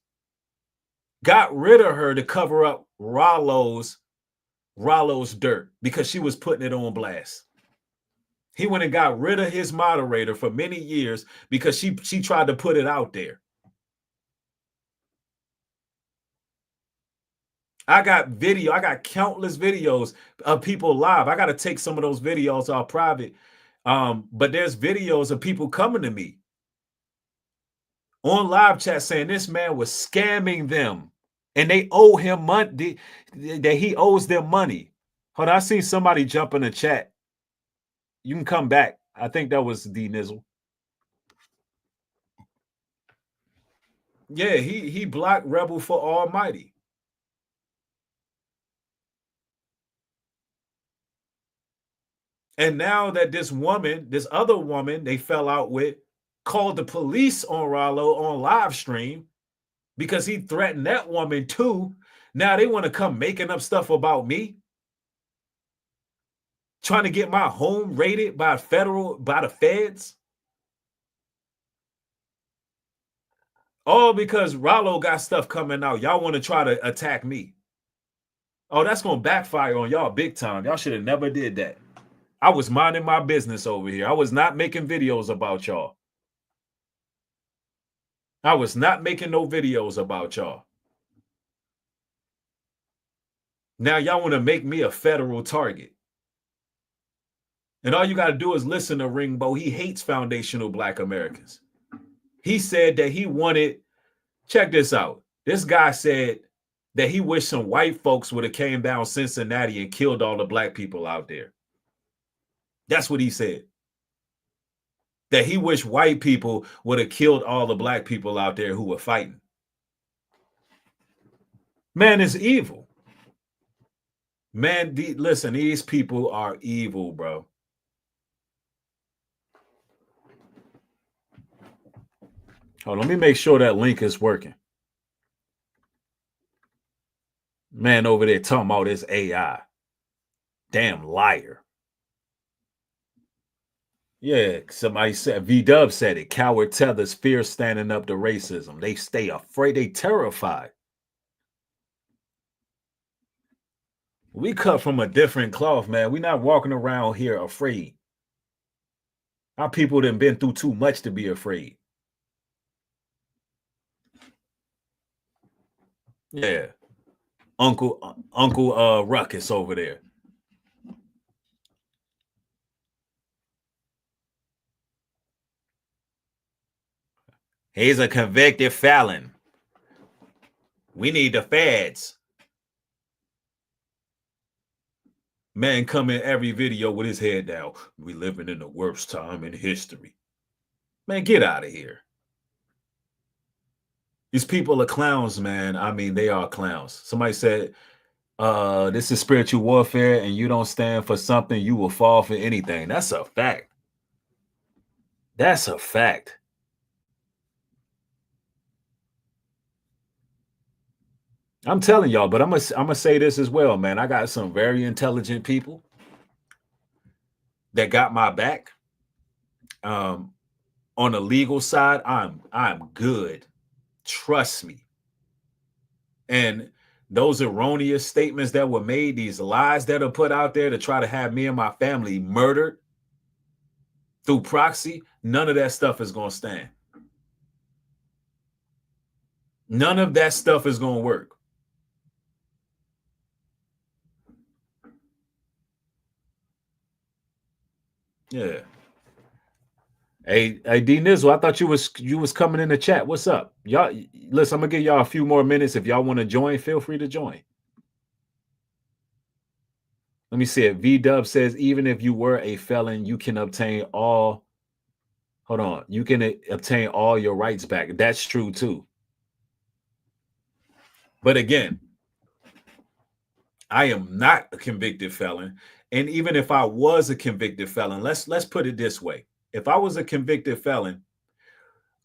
got rid of her to cover up Rollo's dirt because she was putting it on blast. He went and got rid of his moderator for many years because she tried to put it out there. I got countless videos of people live. I got to take some of those videos off private. But there's videos of people coming to me on live chat saying this man was scamming them and they owe him money, that he owes them money. Hold on, I seen somebody jump in the chat. You can come back. I think that was D Nizzle. Yeah, he blocked Rebel for Almighty. And now that this other woman they fell out with, called the police on Rollo on live stream because he threatened that woman too. Now they want to come making up stuff about me, trying to get my home raided by the feds. All because Rollo got stuff coming out. Y'all want to try to attack me. Oh, that's going to backfire on y'all big time. Y'all should have never did that. I was minding my business over here. I was not making videos about y'all. I was not making no videos about y'all. Now y'all want to make me a federal target. And all you got to do is listen to Ringbo. He hates foundational Black Americans. He said that he wanted, check this out. This guy said that he wished some white folks would have came down Cincinnati and killed all the Black people out there. That's what he said. That he wished white people would have killed all the Black people out there who were fighting. Man, it's evil. Man, listen, these people are evil, bro. Hold on, let me make sure that link is working. Man over there talking about this AI. Damn liar. Yeah, somebody said, V-Dub said it. Coward tethers fear standing up to racism. They stay afraid. They terrified. We cut from a different cloth, man. We're not walking around here afraid. Our people done been through too much to be afraid. Yeah. Uncle Ruckus over there. He's a convicted felon. We need the feds. Man come in every video with his head down. We living in the worst time in history. Man, get out of here. These people are clowns, man. I mean, they are clowns. Somebody said, this is spiritual warfare and you don't stand for something, you will fall for anything. That's a fact. That's a fact. I'm telling y'all, but I'm gonna say this as well, man. I got some very intelligent people that got my back. On the legal side, I'm good. Trust me. And those erroneous statements that were made, these lies that are put out there to try to have me and my family murdered through proxy, none of that stuff is going to stand. None of that stuff is going to work. Yeah. Hey, D Nizzle, I thought you was coming in the chat. What's up? Y'all listen, I'm gonna give y'all a few more minutes. If y'all want to join, feel free to join. Let me see it. V Dub says, even if you were a felon, you can obtain all. Hold on. You can obtain all your rights back. That's true too. But again, I am not a convicted felon. And even if I was a convicted felon, let's put it this way. If I was a convicted felon,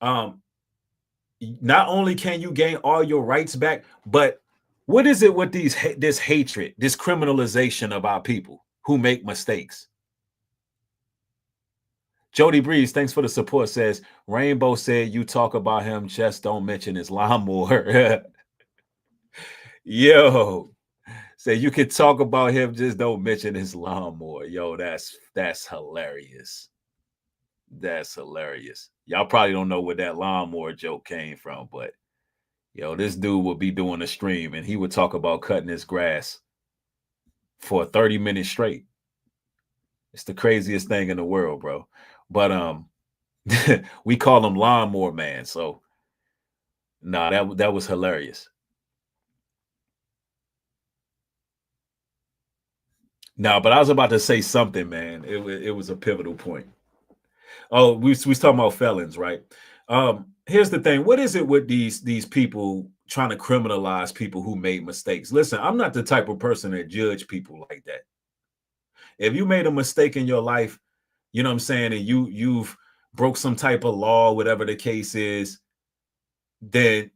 not only can you gain all your rights back, but what is it with this hatred, this criminalization of our people who make mistakes? Jody Breeze, thanks for the support, says Rainbow said you talk about him, just don't mention his lawnmower. Yo, say you can talk about him, just don't mention his lawnmower. Yo, that's hilarious. That's hilarious. Y'all probably don't know where that lawnmower joke came from, but yo, this dude would be doing a stream and he would talk about cutting his grass for 30 minutes straight. It's the craziest thing in the world, bro. But we call him Lawnmower Man. So that was hilarious. No, but I was about to say something, man. It was a pivotal point. Oh, we talking about felons, right? Here's the thing. What is it with these people trying to criminalize people who made mistakes? Listen, I'm not the type of person that judge people like that. If you made a mistake in your life, you know what I'm saying, and you've broke some type of law, whatever the case is, then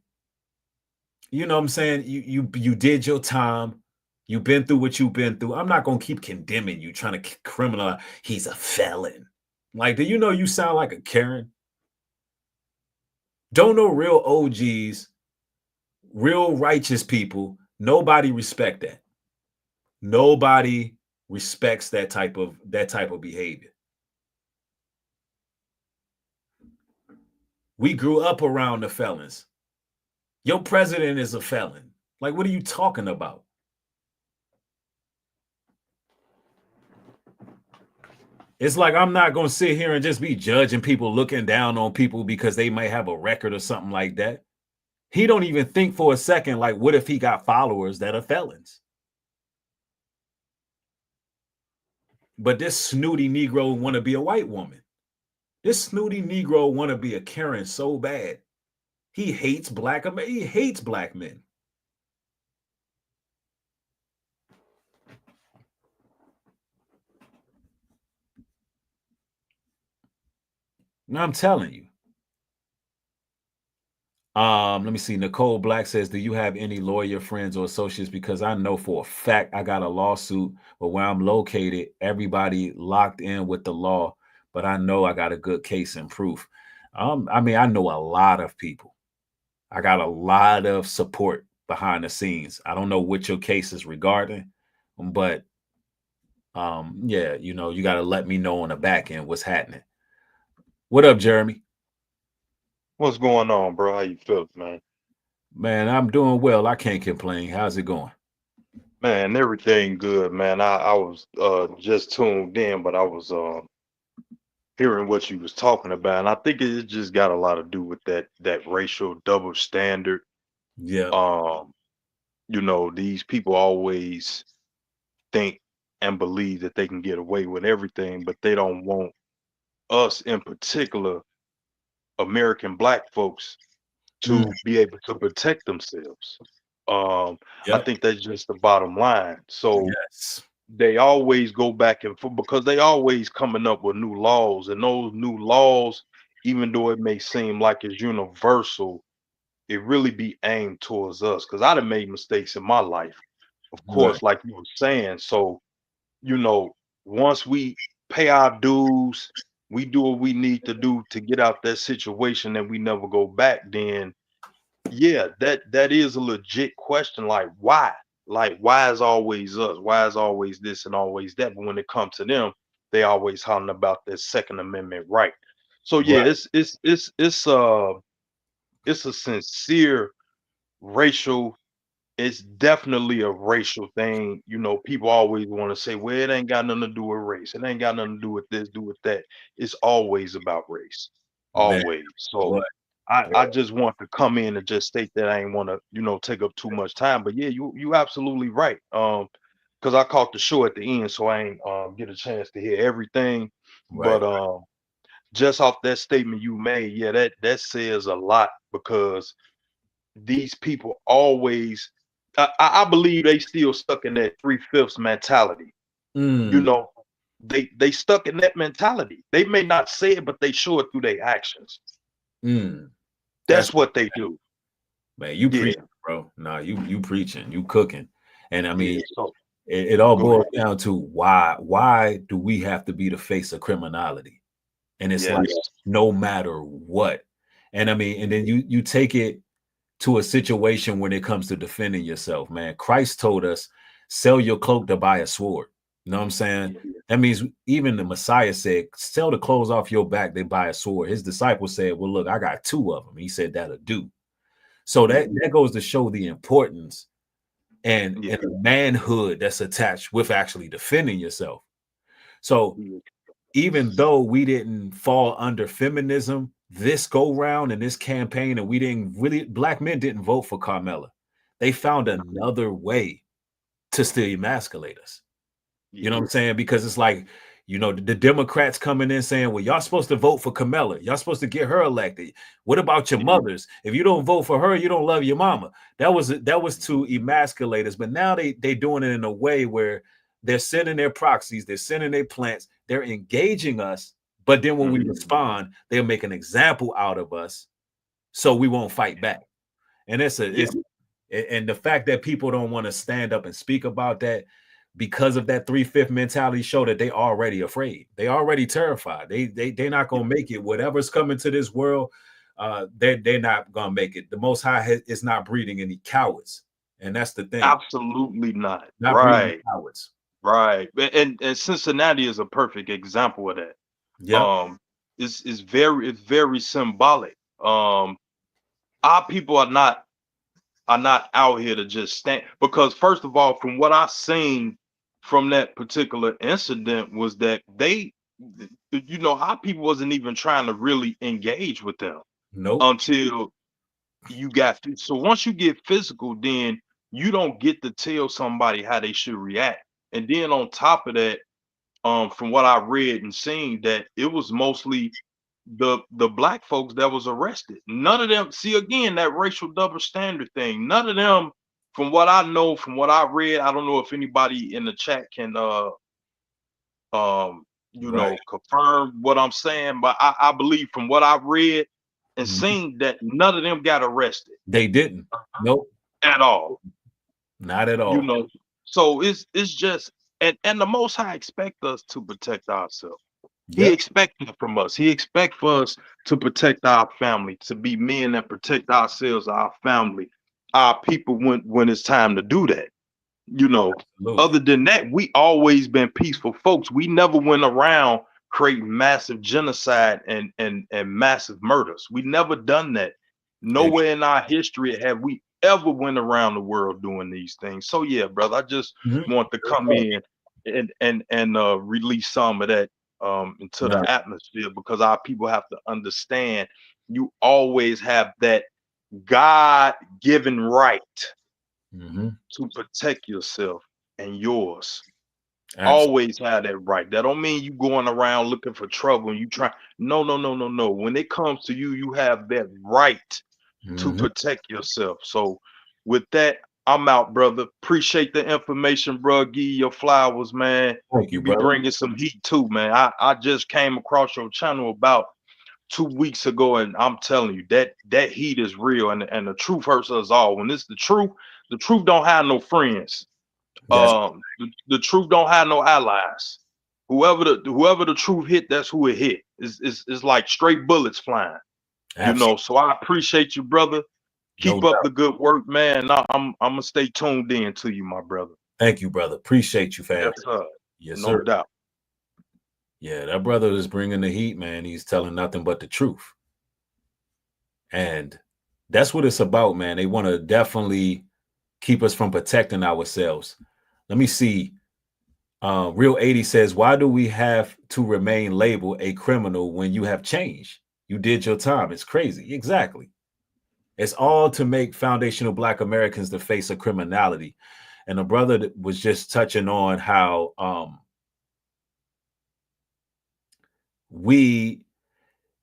you know what I'm saying, you did your time. You've been through what you've been through. I'm not going to keep condemning you, trying to criminalize. He's a felon. Like, do you know you sound like a Karen? Don't know real OGs, real righteous people. Nobody respect that. Nobody respects that type of behavior. We grew up around the felons. Your president is a felon. Like, what are you talking about? It's like I'm not going to sit here and just be judging people, looking down on people because they might have a record or something like that. He don't even think for a second, like, what if he got followers that are felons? But this snooty Negro want to be a white woman. This snooty Negro want to be a Karen so bad. He hates black men. No, I'm telling you. Let me see. Nicole Black says, do you have any lawyer friends or associates? Because I know for a fact I got a lawsuit, but where I'm located, everybody locked in with the law, but I know I got a good case and proof. I mean, I know a lot of people. I got a lot of support behind the scenes. I don't know what your case is regarding, but yeah, you know, you got to let me know on the back end what's happening. What up, Jeremy? What's going on, bro? How you feel, man? Man, I'm doing well. I can't complain. How's it going? Man, everything good, man. I was just tuned in, but I was hearing what you was talking about, and I think it just got a lot to do with that racial double standard. Yeah. You know, these people always think and believe that they can get away with everything, but they don't want us in particular, American black folks, to be able to protect themselves. I Yep. think that's just the bottom line. So Yes. they always go back and forth because they always coming up with new laws, and those new laws, even though it may seem like it's universal, it really be aimed towards us. Because I'd have made mistakes in my life, of Right. course, like you were saying. So, you know, once we pay our dues, we do what we need to do to get out that situation, and we never go back, then yeah, that is a legit question. Like, why? Like, why is always us? Why is always this and always that? But when it comes to them, they always hollering about their Second Amendment right. So yeah, Right. it's a sincere racial it's definitely a racial thing. You know, people always want to say, well, it ain't got nothing to do with race. It ain't got nothing to do with this, do with that. It's always about race. Man, Always. So what? I just want to come in and just state that I ain't want to, you know, take up too much time. But yeah, you absolutely right. Because I caught the show at the end, so I ain't get a chance to hear everything. Right. But just off that statement you made, yeah, that says a lot because these people always I believe they still stuck in that 3/5 mentality. You Mm, know, they stuck in that mentality. They may not say it, but they show it through their actions. mm. That's That's what they do. man, you Yeah, preaching, bro. Nah, you preaching, you cooking. And I yeah. mean, So it all go ahead. boils down to why do we have to be the face of criminality? And it's Yes. like no matter what. And I mean, and then you take it to a situation when it comes to defending yourself, man. Christ told us, sell your cloak to buy a sword. You know what I'm saying? That means even the Messiah said, sell the clothes off your back, they buy a sword. His disciples said, well, look, I got 2 of them. He said, that'll do. So that goes to show the importance and Yeah. the manhood that's attached with actually defending yourself. So even though we didn't fall under feminism this go round in this campaign, and we didn't really, black men didn't vote for Carmela. They found another way to still emasculate us. You know what I'm saying? Because it's like, you know, the Democrats coming in saying, well, y'all supposed to vote for Kamala. Y'all supposed to get her elected. What about your mothers? If you don't vote for her, you don't love your mama. That was to emasculate us. But now they doing it in a way where they're sending their proxies, they're sending their plants, they're engaging us. But then when we respond, they'll make an example out of us so we won't fight back. And and the fact that people don't want to stand up and speak about that because of that 3/5 mentality show that they already afraid. They already terrified. They're not gonna make it. Whatever's coming to this world, they're not gonna make it. The Most High is not breeding any cowards, and that's the thing. Absolutely not. Not breeding Right. cowards. Right. And Cincinnati is a perfect example of that. Yeah. It's very symbolic. Our people are not out here to just stand, because first of all, from what I seen from that particular incident was that they, you know, our people wasn't even trying to really engage with them Nope. until you got so once you get physical, then you don't get to tell somebody how they should react. And then on top of that, from what I read and seen, that it was mostly the black folks that was arrested. None of them, see, again, that racial double standard thing, none of them, from what I know, from what I read, I don't know if anybody in the chat can you know, confirm what I'm saying, but I believe from what I read and seen that none of them got arrested. They didn't. Nope. At all. Not at all. You know, so it's just, and the Most High expect us to protect ourselves. He expects it from us. He expects for us to protect our family, to be men that protect ourselves, our family, our people when it's time to do that. You know, other than that, we always been peaceful folks. We never went around creating massive genocide and massive murders. We never done that. Nowhere in our history have we ever went around the world doing these things. So yeah, brother, I just want to come in and release some of that into the atmosphere, because our people have to understand you always have that God-given right to protect yourself and yours. Always have that right. That don't mean you going around looking for trouble and you try. No. When it comes to you, you have that right to protect yourself. So with that, I'm out, brother. Appreciate the information, bro. Give you your flowers, man. Thank you, You be brother. bringing some heat too, man. I just came across your channel about 2 weeks ago, and I'm telling you that heat is real, and the truth hurts us all. When it's the truth don't have no friends. The truth don't have no allies. Whoever the truth hit, that's who it hit. It's like straight bullets flying. You know, so I appreciate you, brother. Keep up the good work, man. I'm gonna stay tuned in to you, my brother. Thank you, brother. Appreciate you, fam. Yes, sir. Yes, No sir. doubt. Yeah, that brother is bringing the heat, man. He's telling nothing but the truth. And that's what it's about, man. They want to definitely keep us from protecting ourselves. Let me see. Real 80 says, why do we have to remain labeled a criminal when you have changed? You did your time. It's crazy. Exactly. It's all to make foundational Black Americans the face of criminality. And the brother that was just touching on how we're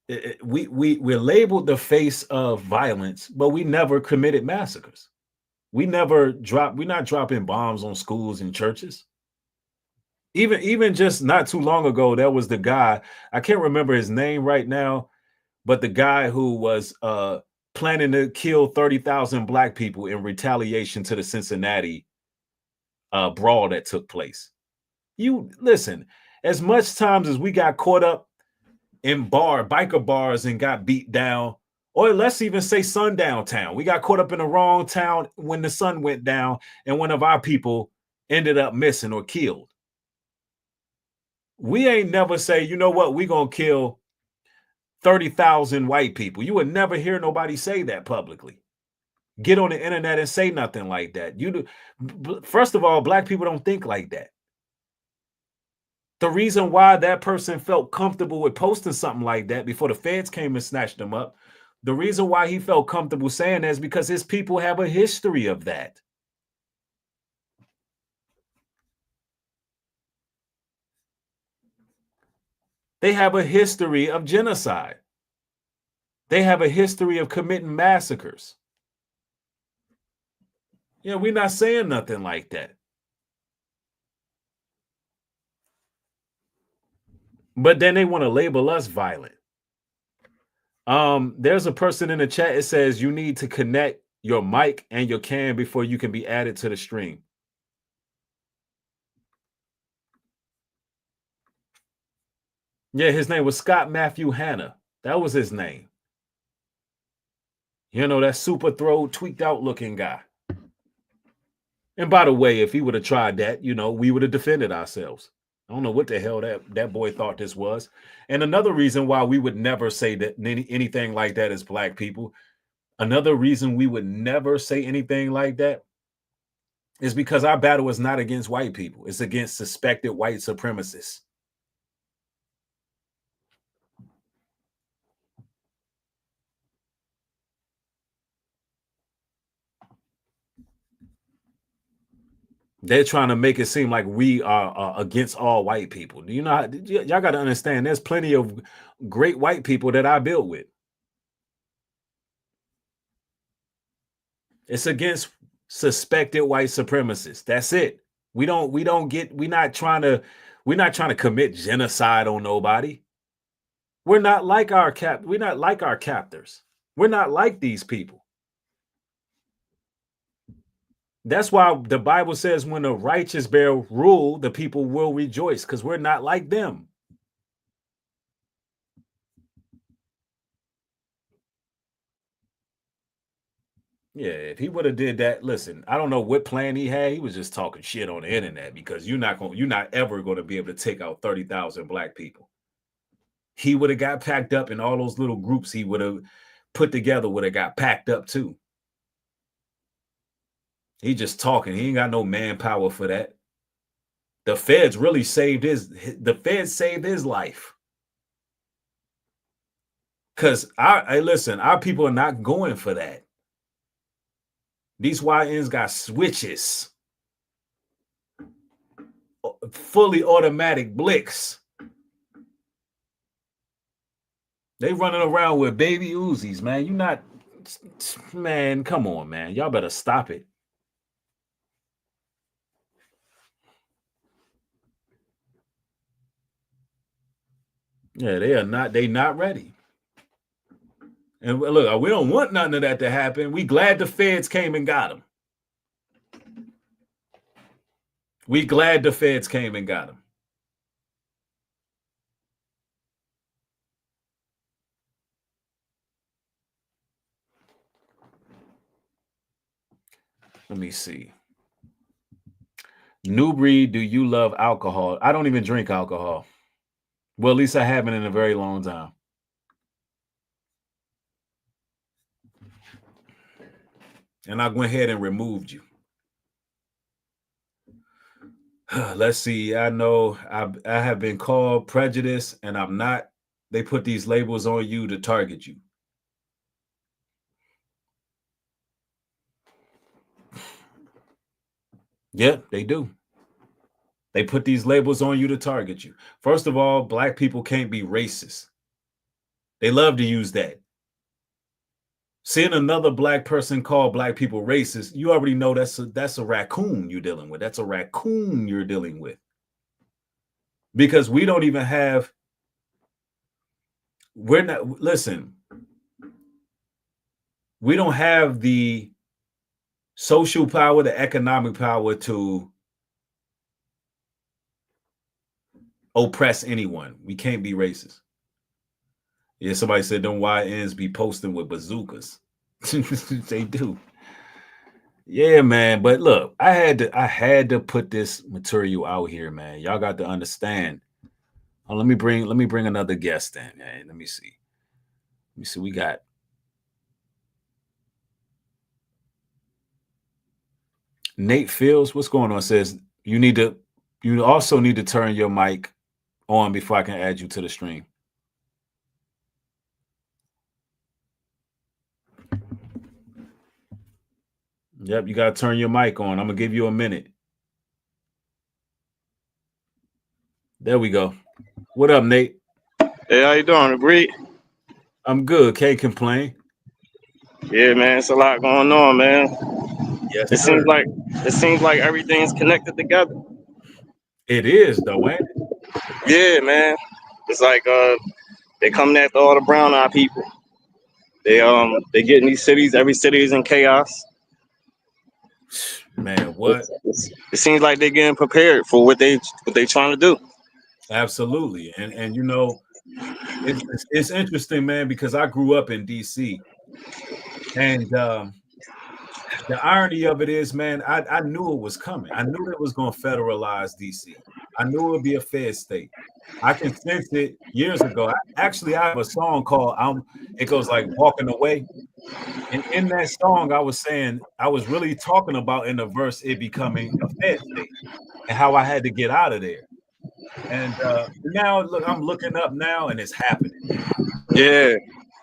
labeled the face of violence, but we never committed massacres. We're not dropping bombs on schools and churches. Even just not too long ago, there was the guy, I can't remember his name right now, but the guy who was planning to kill 30,000 Black people in retaliation to the Cincinnati brawl that took place. You listen, as much times as we got caught up in biker bars and got beat down, or let's even say sundown town. We got caught up in the wrong town when the sun went down and one of our people ended up missing or killed. We ain't never say, you know what, we're going to kill 30,000 white people. You would never hear nobody say that publicly. Get on the internet and say nothing like that. First of all, Black people don't think like that. The reason why that person felt comfortable with posting something like that before the feds came and snatched him up, the reason why he felt comfortable saying that is because his people have a history of that. They have a history of genocide. They have a history of committing massacres. Yeah, we're not saying nothing like that. But then they want to label us violent. There's a person in the chat. It says you need to connect your mic and your cam before you can be added to the stream. Yeah, his name was Scott Matthew Hanna. That was his name. You know, that super throw, tweaked out looking guy. And by the way, if he would have tried that, you know, we would have defended ourselves. I don't know what the hell that boy thought this was. And another reason why we would never say that anything like that as Black people, another reason we would never say anything like that is because our battle is not against white people. It's against suspected white supremacists. They're trying to make it seem like we are against all white people. You know, y'all got to understand, there's plenty of great white people that I built with. It's against suspected white supremacists. That's it. We're not trying to commit genocide on nobody. We're not like our captors. We're not like these people. That's why the Bible says when the righteous bear rule, the people will rejoice, because we're not like them. Yeah, if he would have did that, listen, I don't know what plan he had. He was just talking shit on the internet, because you're not ever going to be able to take out 30,000 Black people. He would have got packed up, and all those little groups he would have put together would have got packed up too. He just talking. He ain't got no manpower for that. The feds really saved his life. Because our people are not going for that. These YNs got switches, fully automatic blicks. They running around with baby Uzis, man. Man, come on, man. Y'all better stop it. Yeah, they not ready. And look, we don't want nothing of that to happen. We glad the feds came and got them. We glad the feds came and got them. Let me see. Nubreed, do you love alcohol? I don't even drink alcohol. Well, at least I haven't in a very long time. And I went ahead and removed you. Let's see. I know I have been called prejudice, and I'm not. They put these labels on you to target you. Yeah, they do. They put these labels on you to target you. First of all, black people can't be racist. They love to use that. Seeing another black person call black people racist, you already know that's a raccoon you're dealing with. That's a raccoon you're dealing with. Because we don't even have, we don't have the social power, the economic power to oppress anyone. We can't be racist. Yeah, somebody said, don't YNs be posting with bazookas. They do. Yeah, man. But look, I had to put this material out here, man. Y'all got to understand. Oh, let me bring another guest in. Man. Let me see. We got Nate Fields. What's going on? Says you also need to turn your mic on before I can add you to the stream. Yep, you got to turn your mic on. I'm going to give you a minute. There we go. What up, Nate? Hey, how you doing, Nubreed? I'm good. Can't complain. Yeah, man, it's a lot going on, man. Yes, it sir. seems like everything's connected together. It is, though, ain't it? Yeah, man. It's like they coming after all the brown eyed people. They get in these cities. Every city is in chaos. Man, what? It seems like they're getting prepared for what they trying to do. Absolutely, and you know, it's interesting, man, because I grew up in DC, and the irony of it is, man, I knew it was coming. I knew it was going to federalize DC. I knew it would be a Fed state. I can sense it years ago. I have a song called it goes like Walking Away. And in that song, I was saying, I was really talking about in the verse it becoming a Fed state and how I had to get out of there. And now look, I'm looking up now and it's happening. Yeah.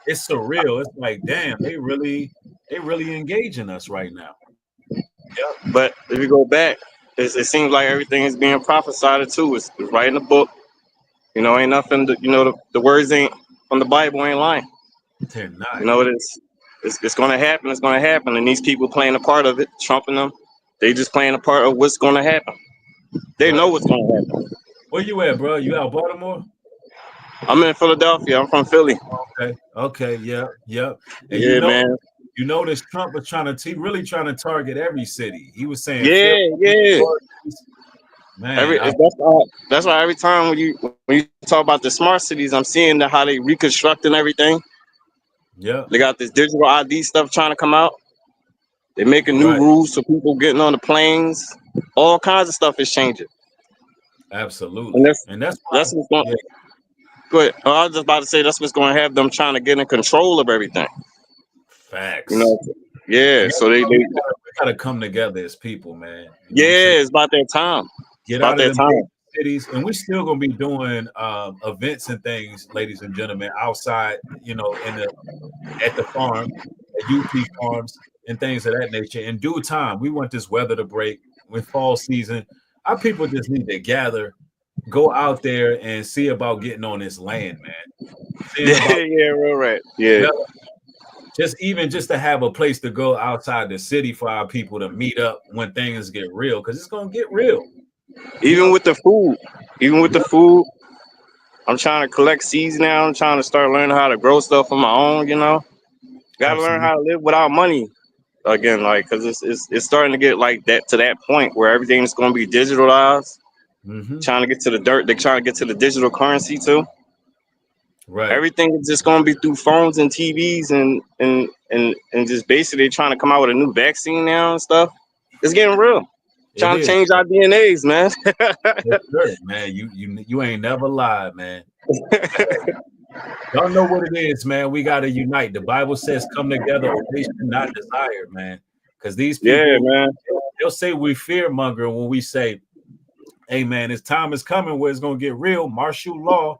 It's surreal. It's like, damn, they really engaging us right now. Yeah. But if you go back, it seems like everything is being prophesied too. It's right in the book. You know, ain't nothing. The words ain't from the Bible ain't lying. They're not. You know, it's going to happen. It's going to happen, and these people playing a part of it, Trump and them, they just playing a part of what's going to happen. They know what's going to happen. Where you at, bro? You out Baltimore? I'm in Philadelphia. I'm from Philly. Okay, yeah. And yeah, man. You notice Trump was really trying to target every city. He was saying, yeah. Man, that's why every time when you talk about the smart cities, I'm seeing how they reconstructing everything. Yeah, they got this digital ID stuff trying to come out. They're making new rules for people getting on the planes. All kinds of stuff is changing. Absolutely, and that's what's going. Yeah. Good. I was just about to say that's what's going to have them trying to get in control of everything. Facts. You know. Yeah. So we gotta come together as people, man. It's about that time. Get out of the cities, and we're still gonna be doing events and things, ladies and gentlemen, outside. You know, at the farm, at UT farms, and things of that nature. In due time, we want this weather to break with fall season. Our people just need to gather, go out there, and see about getting on this land, man. Real right. Yeah. Just to have a place to go outside the city for our people to meet up when things get real, because it's gonna get real. Even with the food, I'm trying to collect seeds now. I'm trying to start learning how to grow stuff on my own. You know, gotta learn how to live without money again, like, because it's starting to get like that to that point where everything's gonna be digitalized. Trying to get to the dirt. They're trying to get to the digital currency too. Right. Everything is just gonna be through phones and TVs and just basically trying to come out with a new vaccine now and stuff. It's getting real. Trying to change our DNAs, man. Yes, sir, man, you ain't never lied, man. Y'all know what it is, man. We gotta unite. The Bible says, "Come together, they should not desire," man. Because these people, man, they'll say we fear monger when we say hey man, this time is coming where it's gonna get real. Martial law,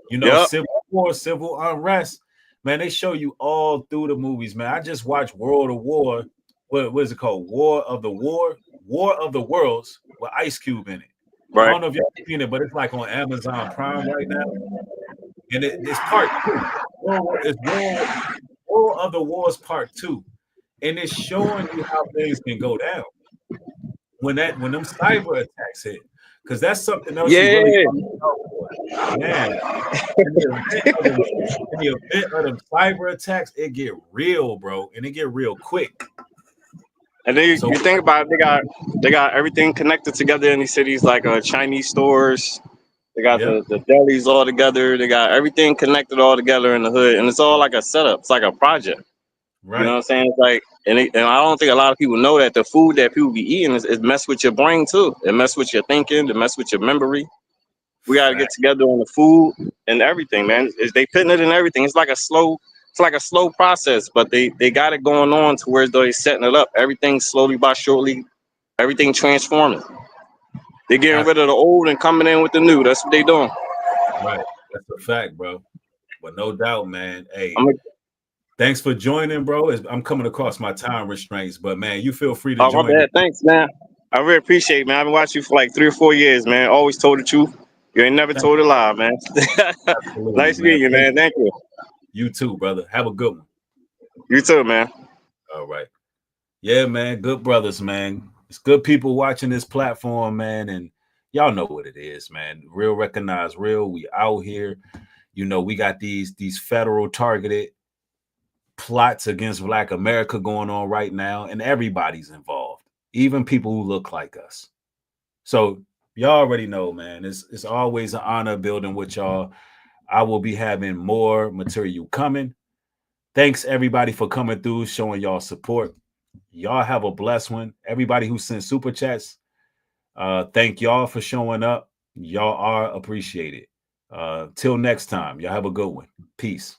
Yep. civil war, civil unrest. Man, they show you all through the movies, man. I just watched World of War. What is it called? War of the Worlds with Ice Cube in it. I Right. don't know if y'all seen it, but it's like on Amazon Prime right now. And it's part 2. It's War of the Wars part 2. And it's showing you how things can go down when them cyber attacks hit. Because that's something else you really man. In the event of them cyber attacks, it get real, bro, and it get real quick. And then you think about it, they got everything connected together in these cities, like Chinese stores. They got the delis all together. They got everything connected all together in the hood, and it's all like a setup. It's like a project. Right. You know what I'm saying? It's like, and I don't think a lot of people know that the food that people be eating is mess with your brain too. It mess with your thinking. It mess with your memory. We got to get together on the food and everything, man. They putting it in everything. It's like a slow process, but they got it going on to where they setting it up. Everything slowly by shortly, everything transforming. They're getting rid of the old and coming in with the new. That's what they doing. Right. That's a fact, bro. But no doubt, man. Hey, thanks for joining, bro. I'm coming across my time restraints, but man, you feel free to Oh, join. my bad. Thanks, man. I really appreciate it, man. I've been watching you for like 3 or 4 years, man. Always told the truth. You ain't never told a lie, man. Nice meeting you, man. Thank you. You too, brother. Have a good one. You too, man. All right. Yeah, man. Good brothers, man. It's good people watching this platform, man. And y'all know what it is, man. Real recognize real. We out here. We got these federal targeted plots against Black America going on right now, and everybody's involved, even people who look like us. So y'all already know, man. It's always an honor building with y'all. I will be having more material coming. Thanks everybody for coming through, showing y'all support. Y'all have a blessed one. Everybody who sent super chats, thank y'all for showing up. Y'all are appreciated. Till next time, y'all have a good one. Peace.